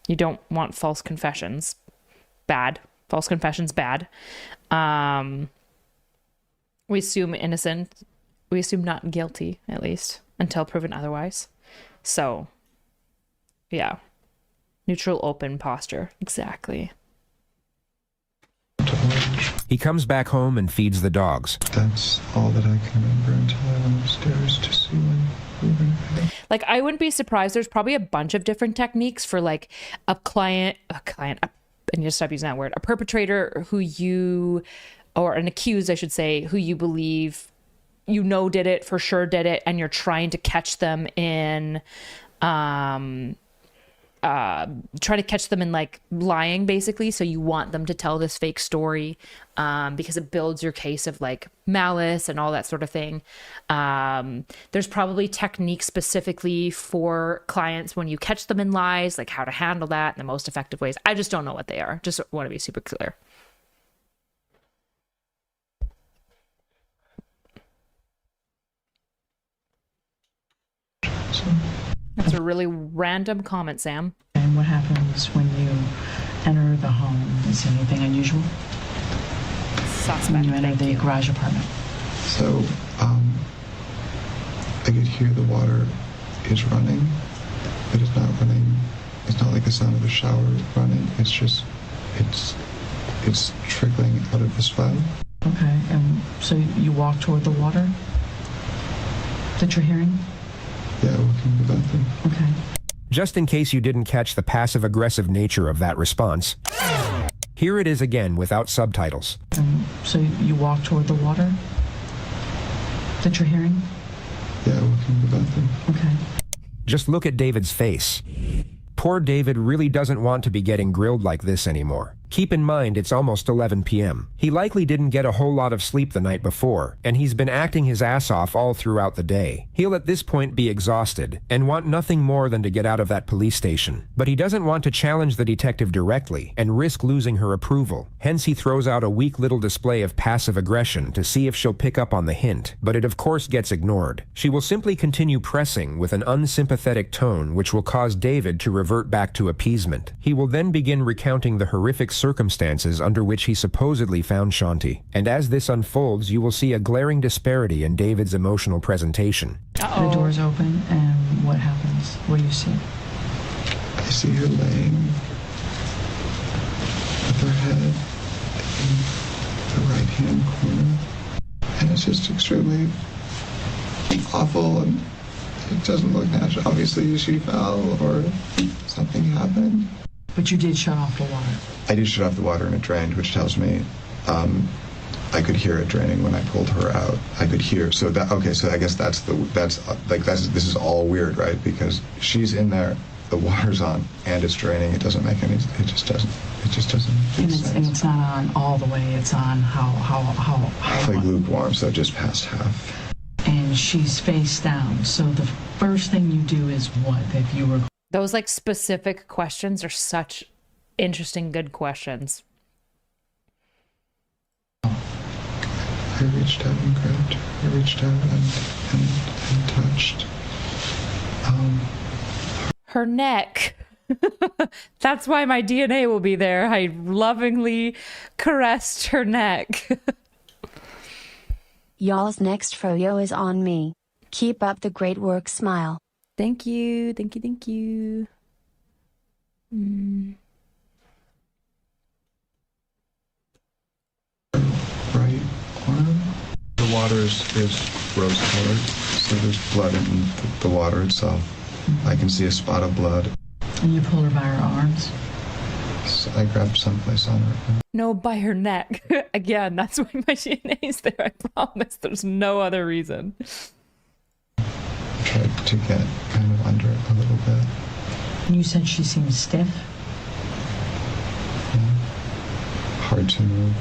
Speaker 1: you don't want false confessions. Bad. False confessions, bad. We assume innocent. We assume not guilty, at least, until proven otherwise. So, yeah. Neutral, open posture. Exactly.
Speaker 2: He comes back home and feeds the dogs.
Speaker 5: That's all that I can remember until I went upstairs to see when we were going to bed.
Speaker 1: Like, I wouldn't be surprised. There's probably a bunch of different techniques for like I need to stop using that word, a perpetrator or an accused, I should say, who you believe, did it, for sure did it, and you're trying to catch them in, like lying basically. So you want them to tell this fake story, because it builds your case of like malice and all that sort of thing. There's probably techniques specifically for clients when you catch them in lies, like how to handle that in the most effective ways. I just don't know what they are. Just want to be super clear.
Speaker 5: So,
Speaker 1: That's a really random comment, Sam.
Speaker 4: And what happens when you enter the home? Is anything unusual?
Speaker 1: Suspect.
Speaker 4: When you enter
Speaker 1: Thank
Speaker 4: the
Speaker 1: you.
Speaker 4: garage apartment?
Speaker 5: so I could hear the water is running, but it's not running. It's not like the sound of the shower running. It's just, it's trickling out of the spout.
Speaker 4: Okay, and so you walk toward the water that you're hearing?
Speaker 5: Yeah, walking in the bathroom.
Speaker 4: Okay.
Speaker 2: Just in case you didn't catch the passive-aggressive nature of that response, here it is again without subtitles.
Speaker 4: So you walk toward the water that you're hearing?
Speaker 5: Yeah, walking in the bathroom.
Speaker 4: Okay.
Speaker 2: Just look at David's face. Poor David really doesn't want to be getting grilled like this anymore. Keep in mind it's almost 11 p.m. He likely didn't get a whole lot of sleep the night before, and he's been acting his ass off all throughout the day. He'll at this point be exhausted and want nothing more than to get out of that police station. But he doesn't want to challenge the detective directly and risk losing her approval. Hence he throws out a weak little display of passive aggression to see if she'll pick up on the hint, but it of course gets ignored. She will simply continue pressing with an unsympathetic tone which will cause David to revert back to appeasement. He will then begin recounting the horrific circumstances under which he supposedly found Shanti. And as this unfolds, you will see a glaring disparity in David's emotional presentation.
Speaker 4: The doors open, and what happens? What do you see?
Speaker 5: I see her laying with her head in the right-hand corner. And it's just extremely awful, and it doesn't look natural. Obviously, she fell or something happened.
Speaker 4: But you did shut off the water.
Speaker 5: I did shut off the water and it drained, which tells me I could hear it draining when I pulled her out. I could hear. So that, okay, so I guess this is all weird, right? Because she's in there, the water's on, and it's draining. It doesn't make any, it just doesn't make sense.
Speaker 4: And it's not on all the way. It's on how
Speaker 5: Like lukewarm, so just past half.
Speaker 4: And she's face down. So the first thing you do is what? If you were...
Speaker 1: Those like specific questions are such interesting, good questions.
Speaker 5: I reached out and grabbed her. I reached out and touched
Speaker 1: Her neck. That's why my DNA will be there. I lovingly caressed her neck.
Speaker 9: Y'all's next froyo is on me. Keep up the great work, smile.
Speaker 1: Thank you. Thank you. Thank you.
Speaker 5: right arm. The water is rose colored, so there's blood in the water itself. I can see a spot of blood.
Speaker 4: And you pull her by her arms?
Speaker 5: So I grabbed someplace on her.
Speaker 1: No, by her neck. Again, that's why my DNA is there. I promise. There's no other reason.
Speaker 5: Tried to get kind of under it a little bit.
Speaker 4: And you said she seemed stiff?
Speaker 5: Yeah. Hard to move.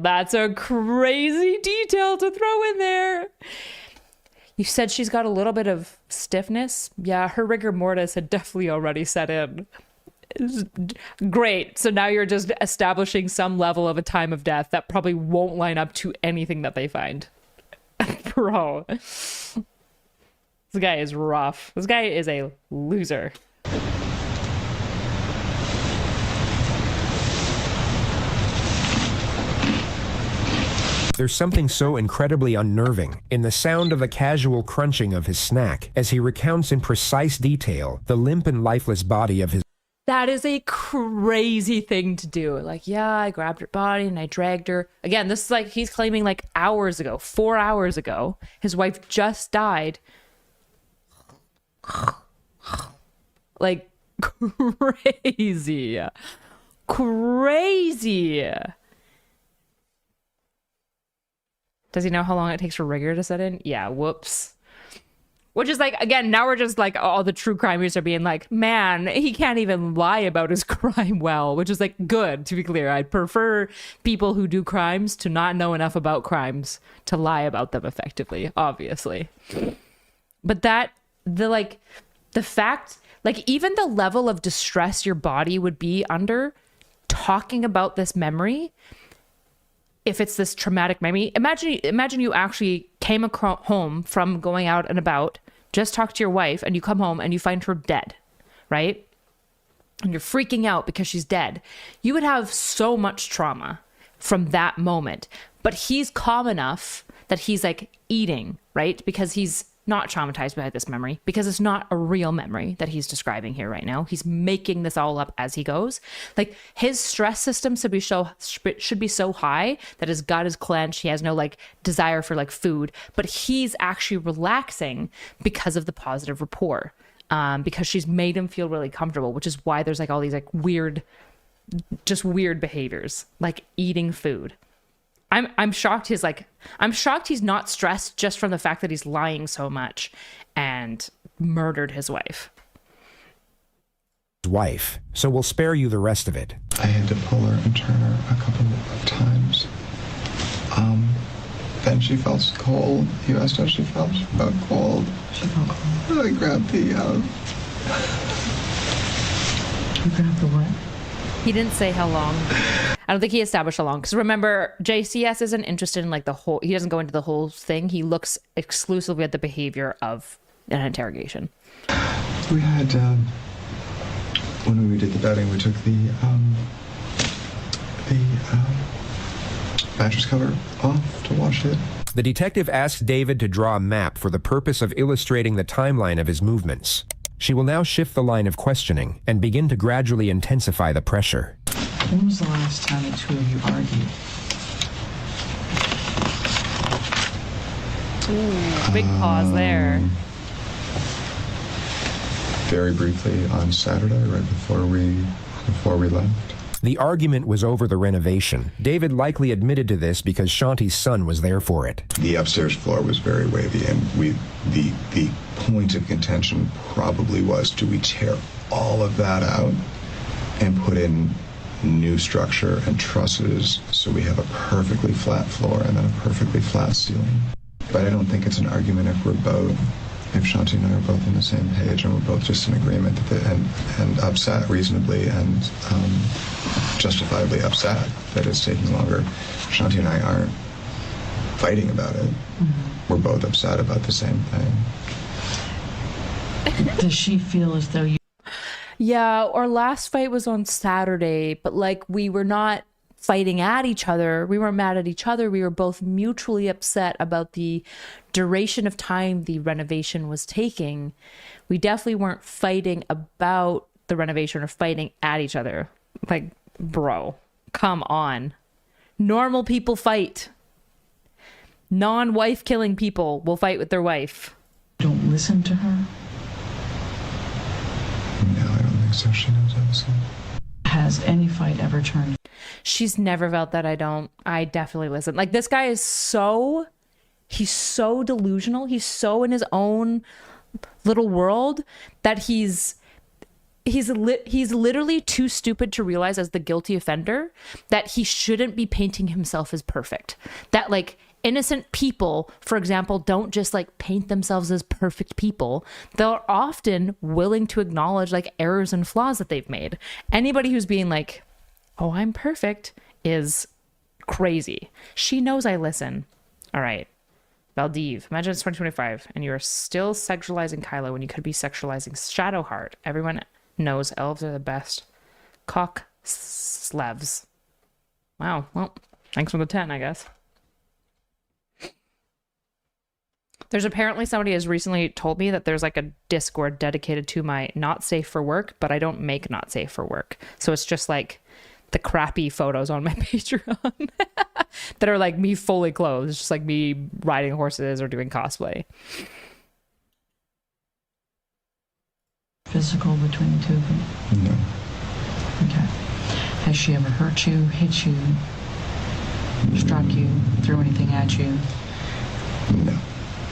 Speaker 1: That's a crazy detail to throw in there. You said she's got a little bit of stiffness. Yeah, her rigor mortis had definitely already set in. Great. So now you're just establishing some level of a time of death that probably won't line up to anything that they find. Bro. This guy is rough. This guy is a loser.
Speaker 2: There's something so incredibly unnerving in the sound of the casual crunching of his snack as he recounts in precise detail the limp and lifeless body of his...
Speaker 1: That is a crazy thing to do. Like, yeah, I grabbed her body and I dragged her. Again, this is like he's claiming like hours ago, 4 hours ago. His wife just died. Like, crazy. Crazy. Does he know how long it takes for rigor to set in? Yeah, whoops. Which is like, again, now we're just like, all the true crimers are being like, man, he can't even lie about his crime well, which is like good, to be clear. I'd prefer people who do crimes to not know enough about crimes to lie about them effectively, obviously. But the fact, like even the level of distress your body would be under talking about this memory if it's this traumatic memory. Imagine you actually came home from going out and about, just talked to your wife, and you come home and you find her dead, right? And you're freaking out because she's dead. You would have so much trauma from that moment. But he's calm enough that he's like eating, right? Because he's not traumatized by this memory, because it's not a real memory that he's describing here right now. He's making this all up as he goes. Like, his stress system should be so high that his gut is clenched. He has no like desire for like food, but he's actually relaxing because of the positive rapport, because she's made him feel really comfortable, which is why there's like all these like weird behaviors, like eating food. I'm shocked he's not stressed just from the fact that he's lying so much and murdered his wife.
Speaker 2: So we'll spare you the rest of it.
Speaker 5: I had to pull her and turn her a couple of times. Then she felt cold. You asked how she felt. She felt cold.
Speaker 4: She felt cold.
Speaker 5: I grabbed the,
Speaker 4: You grabbed the what?
Speaker 1: He didn't say how long. I don't think he established how long. Because remember, JCS isn't interested in like the whole, he doesn't go into the whole thing. He looks exclusively at the behavior of an interrogation.
Speaker 5: We had, when we did the bedding, we took the mattress cover off to wash it.
Speaker 2: The detective asks David to draw a map for the purpose of illustrating the timeline of his movements. She will now shift the line of questioning and begin to gradually intensify the pressure.
Speaker 4: When was the last time the two of you argued?
Speaker 1: Ooh, big pause there.
Speaker 5: Very briefly on Saturday, right before we left.
Speaker 2: The argument was over the renovation. David likely admitted to this because Shanti's son was there for it.
Speaker 5: The upstairs floor was very wavy, and the point of contention probably was, do we tear all of that out and put in new structure and trusses so we have a perfectly flat floor and then a perfectly flat ceiling? But I don't think it's an argument if Shanti and I are both on the same page and we're both just in agreement and upset reasonably and justifiably upset that it's taking longer. Shanti and I aren't fighting about it. Mm-hmm. We're both upset about the same thing.
Speaker 4: Does she feel as though you...
Speaker 1: Yeah, our last fight was on Saturday, but like we were not fighting at each other. We weren't mad at each other. We were both mutually upset about the duration of time the renovation was taking. We definitely weren't fighting about the renovation or fighting at each other. Like, bro, come on. Normal people fight. Non-wife killing people will fight with their wife.
Speaker 4: Don't listen to her?
Speaker 5: No, I don't think so. She knows I listen.
Speaker 4: Has any fight ever turned?
Speaker 1: She's never felt that I definitely listen. Like, this guy is he's so delusional. He's so in his own little world that he's literally too stupid to realize as the guilty offender that he shouldn't be painting himself as perfect. That like innocent people, for example, don't just like paint themselves as perfect people. They're often willing to acknowledge like errors and flaws that they've made. Anybody who's being like, oh, I'm perfect is crazy. She knows I listen. All right. Valdiv, imagine it's 2025 and you're still sexualizing Kylo when you could be sexualizing Shadowheart. Everyone knows elves are the best. Cock slevs. Wow. Well, thanks for the 10, I guess. There's apparently somebody has recently told me that there's like a Discord dedicated to my not safe for work, but I don't make not safe for work. So it's just like the crappy photos on my Patreon that are like me fully clothed. It's just like me riding horses or doing cosplay.
Speaker 4: Physical between the two of you?
Speaker 5: No.
Speaker 4: Okay. Has she ever hurt you, hit you, struck you, threw anything at you?
Speaker 5: No.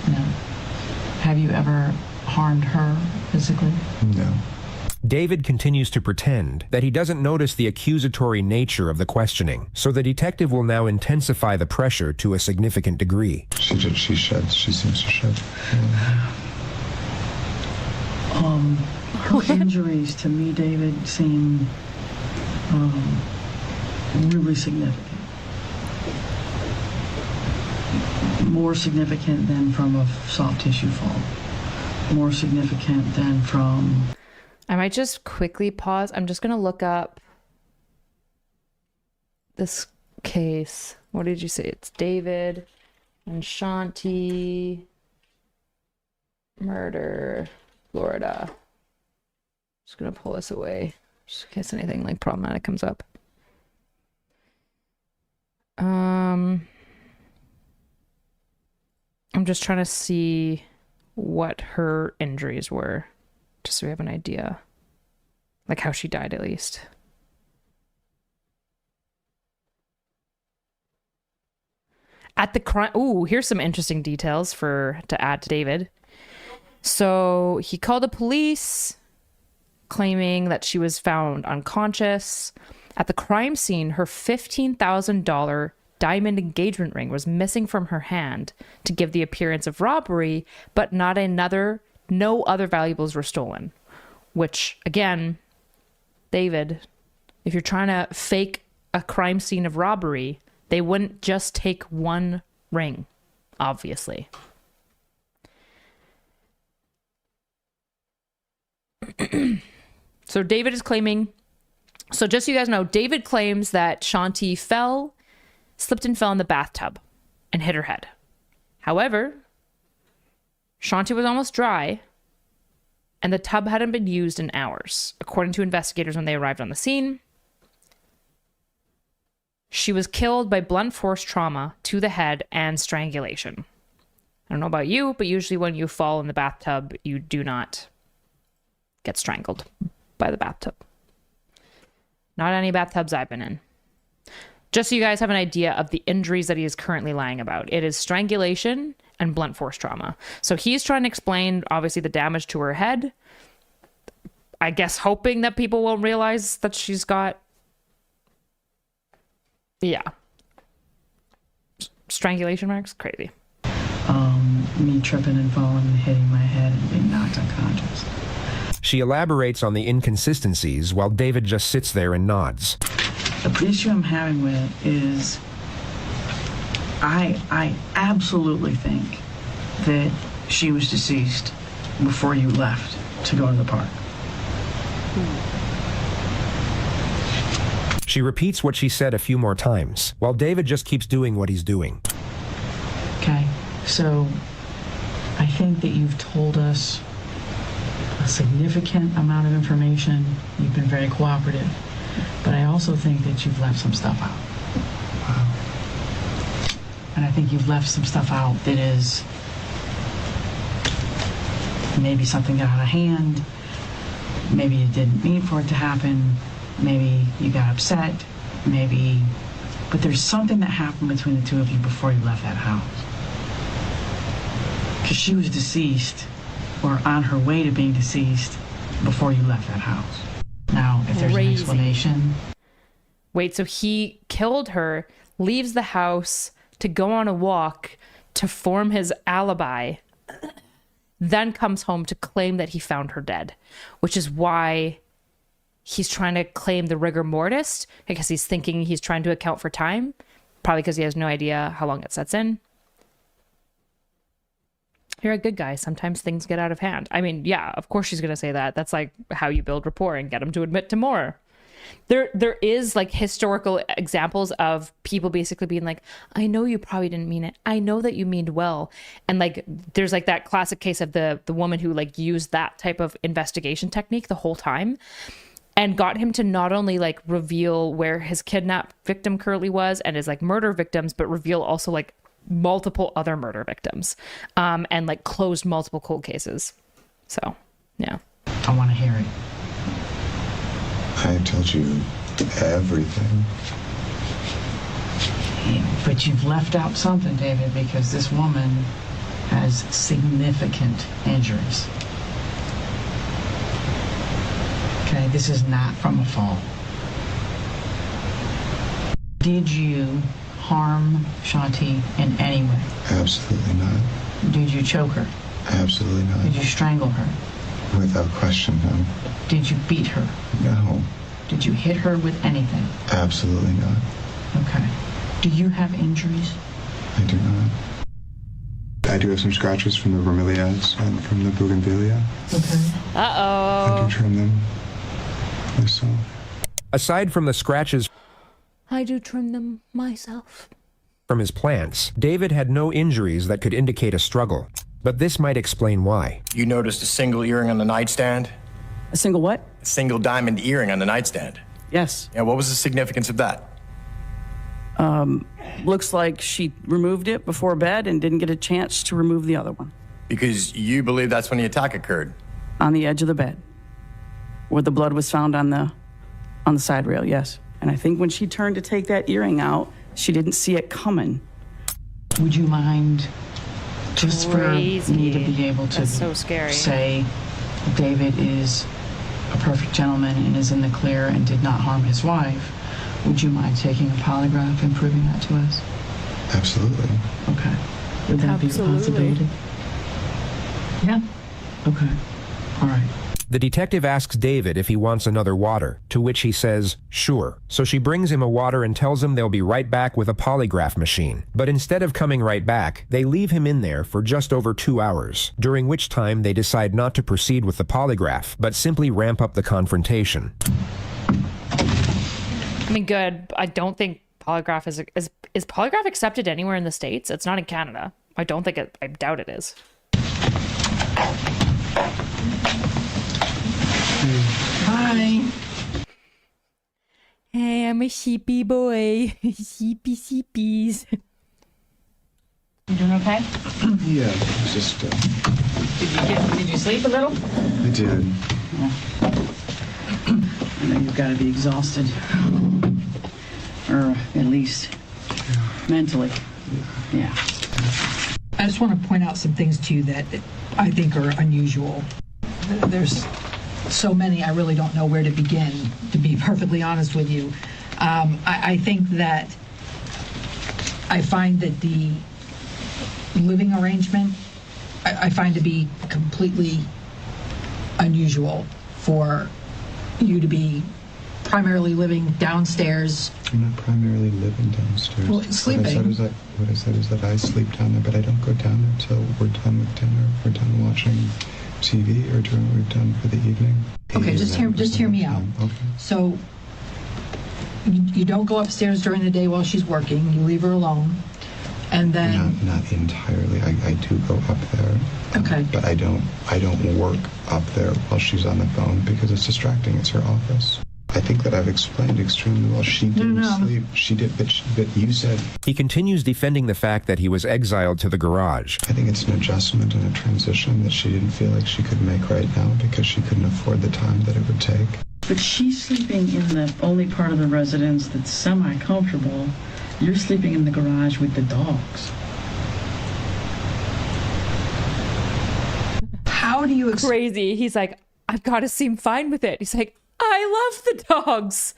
Speaker 4: No. Have you ever harmed her physically?
Speaker 5: No.
Speaker 2: David continues to pretend that he doesn't notice the accusatory nature of the questioning, so the detective will now intensify the pressure to a significant degree.
Speaker 5: She seems to shed.
Speaker 4: Her injuries to me, David, seem really significant. more significant than from a soft tissue fall. More significant than from...
Speaker 1: I might just quickly pause. I'm just going to look up this case. What did you say? It's David and Shanti murder, Florida. Just going to pull this away just in case anything like problematic comes up. I'm just trying to see what her injuries were, just so we have an idea, like how she died at least. At the crime, ooh, here's some interesting details to add to David. So he called the police, claiming that she was found unconscious. At the crime scene, her $15,000 diamond engagement ring was missing from her hand to give the appearance of robbery, but no other valuables were stolen. Which, again, David, if you're trying to fake a crime scene of robbery, they wouldn't just take one ring, obviously. So David is claiming, so just so you guys know, David claims that Shanti slipped and fell in the bathtub and hit her head. However, Shanti was almost dry and the tub hadn't been used in hours. According to investigators when they arrived on the scene, she was killed by blunt force trauma to the head and strangulation. I don't know about you, but usually when you fall in the bathtub, you do not get strangled by the bathtub. Not any bathtubs I've been in. Just so you guys have an idea of the injuries that he is currently lying about. It is strangulation and blunt force trauma. So he's trying to explain, obviously, the damage to her head. I guess hoping that people won't realize that she's got... Yeah. Strangulation marks? Crazy.
Speaker 4: Me tripping and falling and hitting my head and being knocked unconscious.
Speaker 2: She elaborates on the inconsistencies while David just sits there and nods.
Speaker 4: The issue I'm having with is I absolutely think that she was deceased before you left to go to the park.
Speaker 2: She repeats what she said a few more times, while David just keeps doing what he's doing.
Speaker 4: Okay, so I think that you've told us a significant amount of information. You've been very cooperative. But I also think that you've left some stuff out. And I think you've left some stuff out that is maybe something got out of hand, maybe you didn't mean for it to happen, maybe you got upset, but there's something that happened between the two of you before you left that house. Because she was deceased, or on her way to being deceased, before you left that house. Now, if there's an explanation...
Speaker 1: Wait, so he killed her, leaves the house to go on a walk to form his alibi, then comes home to claim that he found her dead, which is why he's trying to claim the rigor mortis, because he's thinking he's trying to account for time, probably because he has no idea how long it sets in. You're a good guy. Sometimes things get out of hand. I mean, yeah, of course she's going to say that. That's like how you build rapport and get them to admit to more. There is like historical examples of people basically being like, I know you probably didn't mean it. I know that you meaned well. And like, there's like that classic case of the woman who like used that type of investigation technique the whole time and got him to not only like reveal where his kidnapped victim currently was and his like murder victims, but reveal also like multiple other murder victims, and like closed multiple cold cases. So, yeah.
Speaker 4: I want to hear it.
Speaker 5: I told you everything.
Speaker 4: But you've left out something, David, because this woman has significant injuries. Okay, this is not from a fall. Did you harm Shanti in any way?
Speaker 5: Absolutely not.
Speaker 4: Did you choke her?
Speaker 5: Absolutely not.
Speaker 4: Did you strangle her?
Speaker 5: Without question, no.
Speaker 4: Did you beat her?
Speaker 5: No.
Speaker 4: Did you hit her with anything?
Speaker 5: Absolutely not.
Speaker 4: Okay. Do you have injuries?
Speaker 5: I do not. I do have some scratches from the bromeliads and from the bougainvillea.
Speaker 4: Okay.
Speaker 5: I
Speaker 1: Uh-oh.
Speaker 5: can trim them myself.
Speaker 2: Aside from the scratches
Speaker 1: I do trim them myself.
Speaker 2: from his plants, David had no injuries that could indicate a struggle. But this might explain why.
Speaker 10: You noticed a single earring on the nightstand?
Speaker 11: A single what?
Speaker 10: A single diamond earring on the nightstand.
Speaker 11: Yes.
Speaker 10: Yeah, what was the significance of that?
Speaker 11: Looks like she removed it before bed and didn't get a chance to remove the other one.
Speaker 10: Because you believe that's when the attack occurred.
Speaker 11: On the edge of the bed, where the blood was found on the side rail, yes. And I think when she turned to take that earring out, she didn't see it coming.
Speaker 4: Would you mind, just
Speaker 1: Crazy.
Speaker 4: for me to be able to
Speaker 1: That's so scary.
Speaker 4: say David is a perfect gentleman and is in the clear and did not harm his wife, would you mind taking a polygraph and proving that to us?
Speaker 5: Absolutely.
Speaker 4: Okay. Would that be a
Speaker 1: Absolutely.
Speaker 4: possibility? Yeah. Okay. All right.
Speaker 2: The detective asks David if he wants another water, to which he says, sure. So she brings him a water and tells him they'll be right back with a polygraph machine. But instead of coming right back, they leave him in there for just over 2 hours, during which time they decide not to proceed with the polygraph, but simply ramp up the confrontation.
Speaker 1: I mean, good. I don't think polygraph is polygraph accepted anywhere in the States? It's not in Canada. I don't think it, I doubt it is.
Speaker 4: Hi.
Speaker 1: Hey, I'm a sheepy boy. Sheepy sheepies.
Speaker 4: You doing okay?
Speaker 5: Yeah, it's just,
Speaker 4: Did you sleep a little?
Speaker 5: I did.
Speaker 4: I know you've got to be exhausted. Or at least mentally. Yeah.
Speaker 12: I just want to point out some things to you that I think are unusual. There's so many, I really don't know where to begin, to be perfectly honest with you. I think that I find that the living arrangement, I find to be completely unusual for you to be primarily living downstairs.
Speaker 5: I'm not primarily living downstairs.
Speaker 12: Well, sleeping.
Speaker 5: What I said is that I sleep down there, but I don't go down there until we're done with dinner, we're done watching TV, or doing what we've done for the evening.
Speaker 12: Okay, just hear me out.
Speaker 5: Okay.
Speaker 12: So you don't go upstairs during the day while she's working. You leave her alone, and then
Speaker 5: Not entirely. I do go up there.
Speaker 12: Okay.
Speaker 5: But I don't work up there while she's on the phone because it's distracting. It's her office. I think that I've explained extremely well. She didn't sleep. She did, but you said.
Speaker 2: He continues defending the fact that he was exiled to the garage.
Speaker 5: I think it's an adjustment and a transition that she didn't feel like she could make right now because she couldn't afford the time that it would take.
Speaker 4: But she's sleeping in the only part of the residence that's semi-comfortable. You're sleeping in the garage with the dogs.
Speaker 12: how do you
Speaker 1: Crazy. He's like, I've got to seem fine with it. He's like, I love the dogs.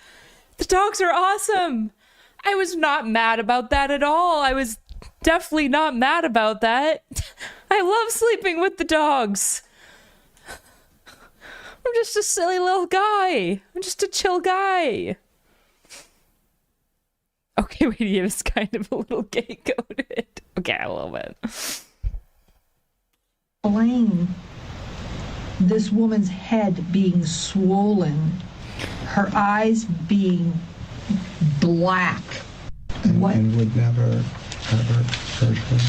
Speaker 1: The dogs are awesome. I was not mad about that at all. I was definitely not mad about that. I love sleeping with the dogs. I'm just a silly little guy. I'm just a chill guy. Okay, wait, he was kind of a little gay-coded. Okay, a little bit.
Speaker 12: explain this woman's head being swollen, her eyes being black?
Speaker 5: And would never, ever hurt her.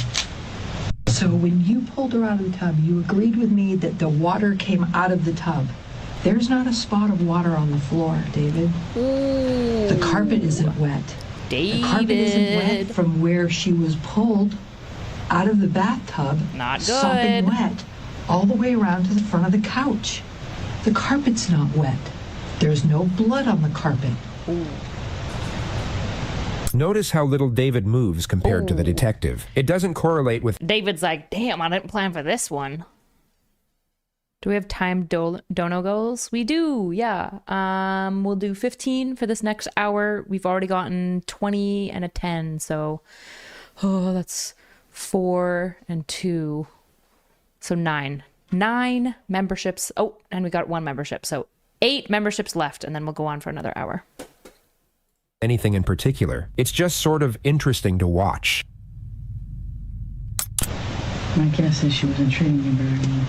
Speaker 12: So when you pulled her out of the tub, you agreed with me that the water came out of the tub. There's not a spot of water on the floor, David.
Speaker 1: Ooh.
Speaker 12: The carpet isn't wet.
Speaker 1: David.
Speaker 12: The carpet isn't wet from where she was pulled out of the bathtub.
Speaker 1: Not good.
Speaker 12: Sopping wet all the way around to the front of the couch. The carpet's not wet. There's no blood on the carpet.
Speaker 1: Ooh.
Speaker 2: Notice how little David moves compared to the detective. It doesn't correlate with...
Speaker 1: David's like, damn, I didn't plan for this one. Do we have time dono goals? We do, yeah. We'll do 15 for this next hour. We've already gotten 20 and a 10, so... Oh, that's 4 and 2. So 9. 9 memberships. Oh, and we got 1 membership. So 8 memberships left, and then we'll go on for another hour.
Speaker 2: anything in particular. It's just sort of interesting to watch.
Speaker 4: My guess is she wasn't treating you very well.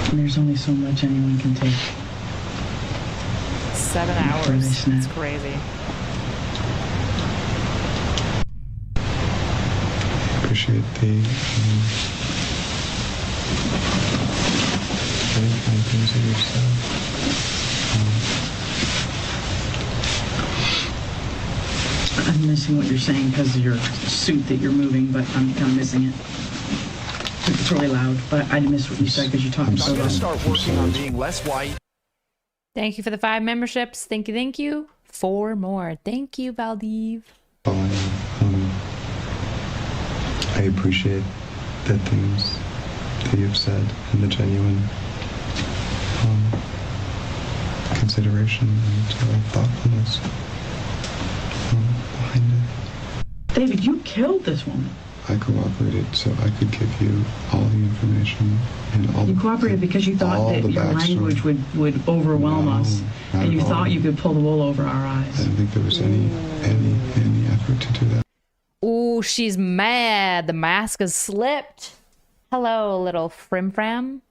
Speaker 4: And there's only so much anyone can take.
Speaker 1: 7
Speaker 4: before they
Speaker 1: hours.
Speaker 4: snap.
Speaker 1: It's crazy.
Speaker 5: Appreciate the very kind things that you've said.
Speaker 4: I'm missing what you're saying because of your suit that you're moving, but I'm missing it. It's really loud, but I missed what you said because you talked so loud.
Speaker 13: Start working on being less white.
Speaker 1: Thank you for the 5 memberships. Thank you, thank you. 4 more. Thank you, Valdiv.
Speaker 5: I appreciate the things that you've said and the genuine consideration and thoughtfulness behind it.
Speaker 4: David, you killed this woman.
Speaker 5: I cooperated so I could give you all the information and all.
Speaker 4: You cooperated because you thought that your language would overwhelm us, and you thought you could pull the wool over our eyes.
Speaker 5: I didn't think there was any effort to do that.
Speaker 1: Ooh, she's mad. The mask has slipped. Hello, little frim-fram.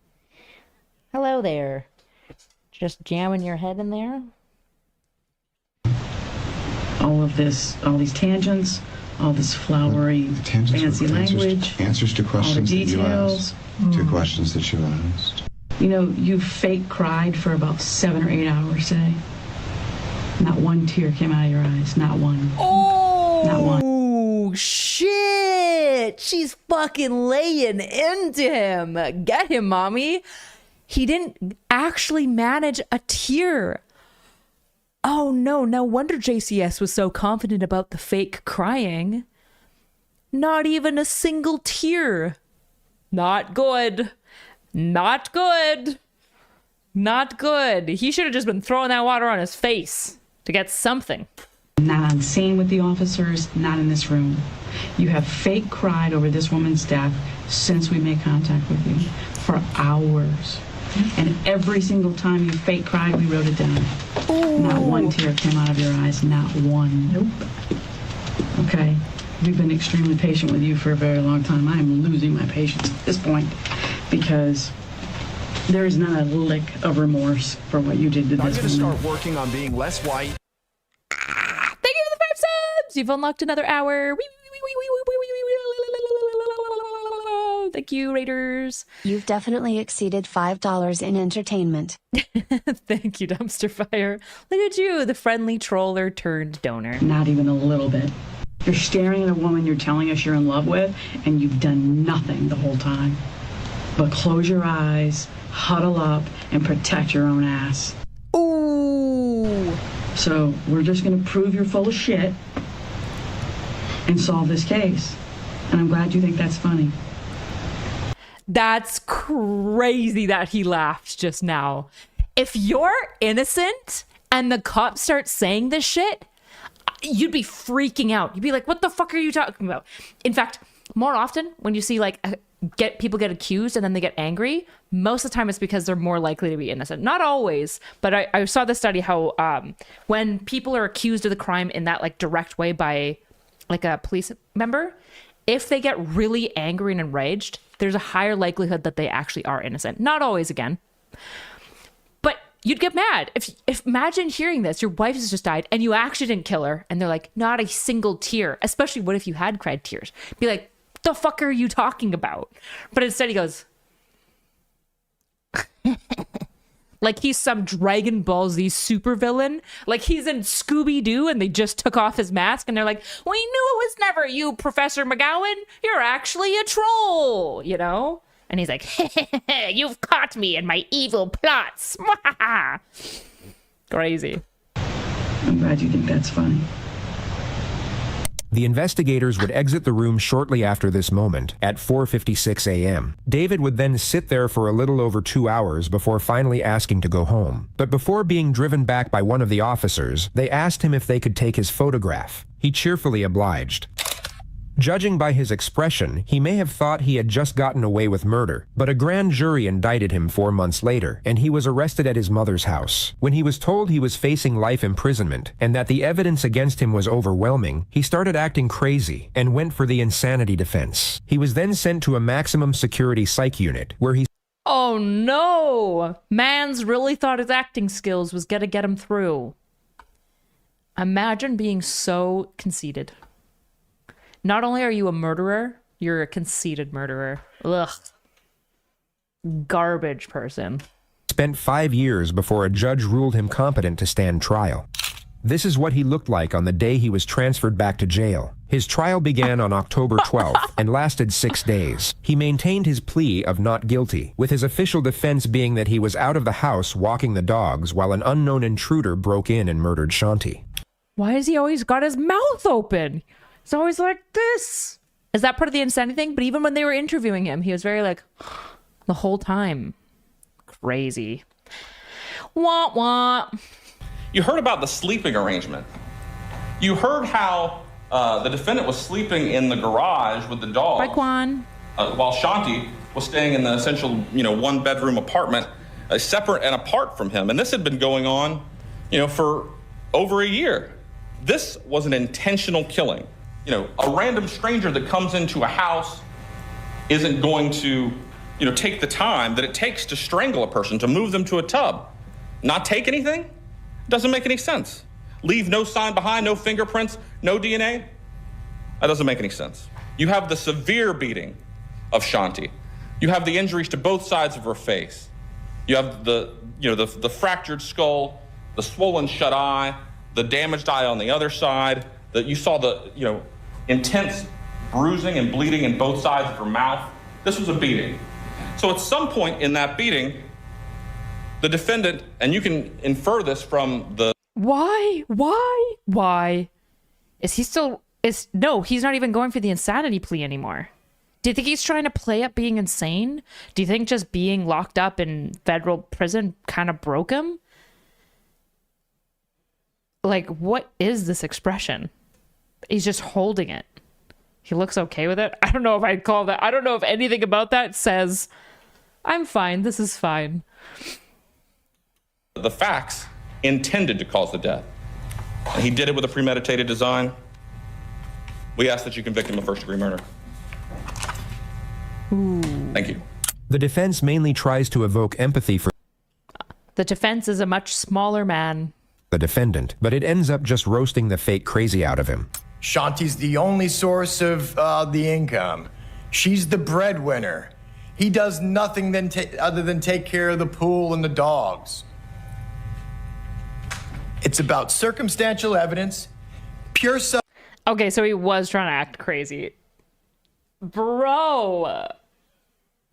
Speaker 1: Hello there. Just jamming your head in there.
Speaker 4: All of this, all these tangents, all this flowery, fancy language,
Speaker 5: answers to questions
Speaker 4: all the
Speaker 5: that you
Speaker 4: details.
Speaker 5: asked, to questions that you asked.
Speaker 4: You know, you fake cried for about 7 or 8 hours today. Not one tear came out of your eyes. Not one.
Speaker 1: Oh,
Speaker 4: not one.
Speaker 1: Shit. She's fucking laying into him. Get him, mommy. He didn't actually manage a tear. Oh no, no wonder JCS was so confident about the fake crying. Not even a single tear. Not good. Not good. Not good. He should have just been throwing that water on his face to get something.
Speaker 4: Not on scene with the officers, not in this room. You have fake cried over this woman's death since we made contact with you for hours. And every single time you fake cried, we wrote it down. Ooh. Not one tear came out of your eyes, not one. Nope. Okay, we've been extremely patient with you for a very long time. I am losing my patience at this point because there is not a lick of remorse for what you did to this woman.
Speaker 13: I'm going to start working on being less white.
Speaker 1: Thank you for the 5 subs. You've unlocked another hour. Thank you, Raiders.
Speaker 9: You've definitely exceeded $5 in entertainment.
Speaker 1: Thank you, Dumpster Fire. Look at you, the friendly troller turned donor.
Speaker 4: Not even a little bit. You're staring at a woman you're telling us you're in love with, and you've done nothing the whole time. But close your eyes, huddle up, and protect your own ass.
Speaker 1: Ooh.
Speaker 4: So we're just going to prove you're full of shit and solve this case. And I'm glad you think that's funny.
Speaker 1: That's crazy that he laughed just now. If you're innocent and the cops start saying this shit, you'd be freaking out. You'd be like, what the fuck are you talking about? In fact, more often when you see like people get accused and then they get angry, most of the time it's because they're more likely to be innocent. Not always, but I saw this study how when people are accused of the crime in that like direct way by like a police member, if they get really angry and enraged, there's a higher likelihood that they actually are innocent. Not always again. But you'd get mad. If imagine hearing this, your wife has just died and you actually didn't kill her. And they're like, not a single tear. Especially what if you had cried tears? Be like, what the fuck are you talking about? But instead he goes, like he's some Dragon Ball Z supervillain. Like he's in Scooby-Doo and they just took off his mask and they're like, we knew it was never you, Professor McGowan. You're actually a troll, you know? And he's like, you've caught me in my evil plots. Crazy.
Speaker 4: I'm glad you think that's funny.
Speaker 2: The investigators would exit the room shortly after this moment, at 4:56 a.m. David would then sit there for a little over 2 hours before finally asking to go home. But before being driven back by one of the officers, they asked him if they could take his photograph. He cheerfully obliged. Judging by his expression, he may have thought he had just gotten away with murder, but a grand jury indicted him 4 months later, and he was arrested at his mother's house. When he was told he was facing life imprisonment and that the evidence against him was overwhelming, he started acting crazy and went for the insanity defense. He was then sent to a maximum security psych unit, where he...
Speaker 1: Oh no! Mans really thought his acting skills was gonna get him through. Imagine being so conceited. Not only are you a murderer, you're a conceited murderer. Ugh. Garbage person.
Speaker 2: Spent 5 years before a judge ruled him competent to stand trial. This is what he looked like on the day he was transferred back to jail. His trial began on October 12th and lasted 6 days. He maintained his plea of not guilty, with his official defense being that he was out of the house walking the dogs while an unknown intruder broke in and murdered Shanti.
Speaker 1: Why has he always got his mouth open? It's always like this. Is that part of the insanity thing? But even when they were interviewing him, he was very like, the whole time. Crazy. Wah wah.
Speaker 6: You heard about the sleeping arrangement. You heard how the defendant was sleeping in the garage with the dog.
Speaker 1: Bye, Quan.
Speaker 6: While Shanti was staying in the essential, one-bedroom apartment, separate and apart from him. And this had been going on, for over a year. This was an intentional killing. A random stranger that comes into a house isn't going to, take the time that it takes to strangle a person, to move them to a tub. Not take anything? Doesn't make any sense. Leave no sign behind, no fingerprints, no DNA? That doesn't make any sense. You have the severe beating of Shanti. You have the injuries to both sides of her face. You have the fractured skull, the swollen shut eye, the damaged eye on the other side. You saw the, intense bruising and bleeding in both sides of her mouth. This was a beating. So at some point in that beating, the defendant, and you can infer this from the...
Speaker 1: Why? Is he still... No, he's not even going for the insanity plea anymore. Do you think he's trying to play up being insane? Do you think just being locked up in federal prison kind of broke him? Like, what is this expression? He's just holding it. He looks okay with it. I don't know if I'd call that... I don't know if anything about that says, I'm fine, this is fine.
Speaker 6: The facts intended to cause the death. And he did it with a premeditated design. We ask that you convict him of first-degree murder.
Speaker 1: Ooh.
Speaker 6: Thank you.
Speaker 2: The defense mainly tries to evoke empathy for
Speaker 1: the defense is a much smaller man.
Speaker 2: The defendant, but it ends up just roasting the fake crazy out of him.
Speaker 10: Shanti's the only source of the income. She's the breadwinner. He does nothing other than take care of the pool and the dogs. It's about circumstantial evidence, pure self.
Speaker 1: Okay, so he was trying to act crazy. Bro.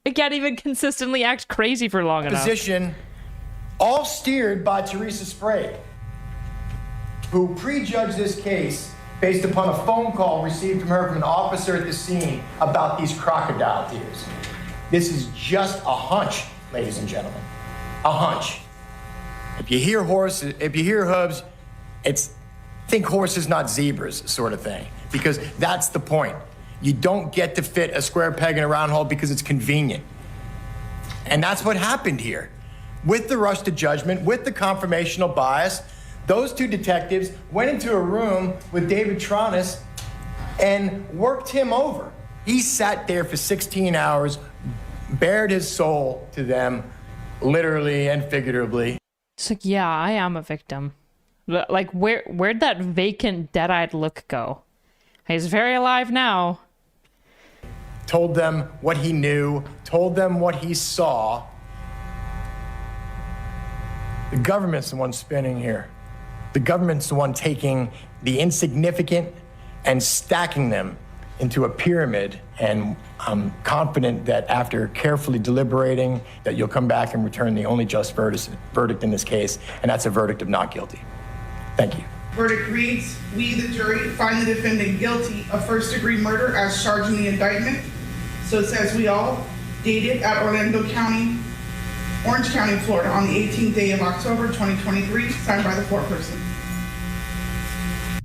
Speaker 1: I can't even consistently act crazy for long enough.
Speaker 10: Position, all steered by Teresa Sprague, who prejudged this case based upon a phone call received from her from an officer at the scene about these crocodile tears. This is just a hunch, ladies and gentlemen. A hunch. If you hear horses, if you hear hooves, think horses, not zebras, sort of thing. Because that's the point. You don't get to fit a square peg in a round hole because it's convenient. And that's what happened here. With the rush to judgment, with the confirmational bias, those two detectives went into a room with David Tronis and worked him over. He sat there for 16 hours, bared his soul to them, literally and figuratively.
Speaker 1: It's like, yeah, I am a victim. Like, where'd that vacant, dead-eyed look go? He's very alive now.
Speaker 10: Told them what he knew, told them what he saw. The government's the one spinning here. The government's the one taking the insignificant and stacking them into a pyramid. And I'm confident that after carefully deliberating, that you'll come back and return the only just verdict in this case, and that's a verdict of not guilty. Thank you.
Speaker 14: Verdict reads, we, the jury, find the defendant guilty of first-degree murder as charged in the indictment. So it says we all, dated at Orange County, Florida, on the 18th day of October, 2023, signed by the foreperson.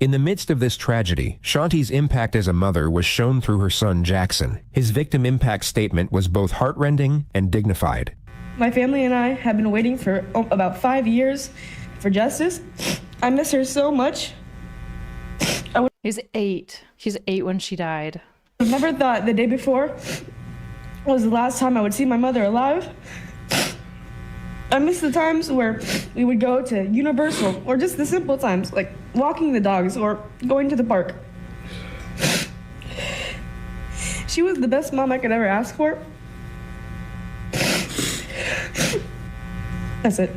Speaker 2: In the midst of this tragedy, Shanti's impact as a mother was shown through her son Jackson. His victim impact statement was both heartrending and dignified.
Speaker 15: My family and I have been waiting for about 5 years for justice. I miss her so much.
Speaker 1: He's 8. He's 8 when she died.
Speaker 15: I never thought the day before was the last time I would see my mother alive. I miss the times where we would go to Universal, or just the simple times, like walking the dogs or going to the park. She was the best mom I could ever ask for. That's it.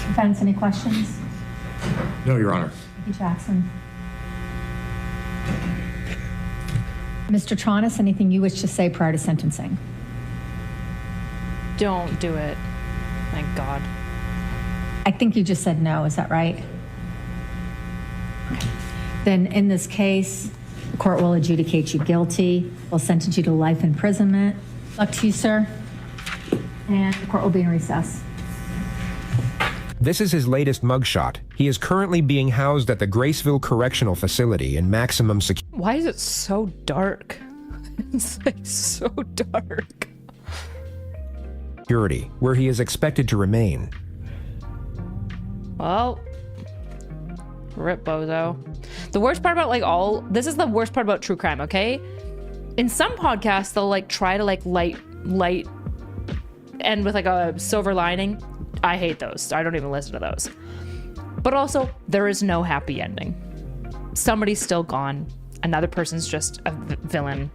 Speaker 16: Defense, any questions?
Speaker 13: No, Your Honor.
Speaker 16: Thank you, Jackson. Mr. Tronis, anything you wish to say prior to sentencing?
Speaker 1: Don't do it. Thank God.
Speaker 16: I think you just said no, is that right? Okay. Then in this case, the court will adjudicate you guilty. We'll sentence you to life imprisonment. Luck to you, sir. And the court will be in recess.
Speaker 2: This is his latest mugshot. He is currently being housed at the Graceville Correctional Facility in maximum security.
Speaker 1: Why is it so dark? It's like so dark.
Speaker 2: Where he is expected to remain.
Speaker 1: Well, rip bozo. The worst part about this is the worst part about true crime, okay? In some podcasts, they'll try to light end with a silver lining. I hate those. I don't even listen to those. But also, there is no happy ending. Somebody's still gone. Another person's just a villain.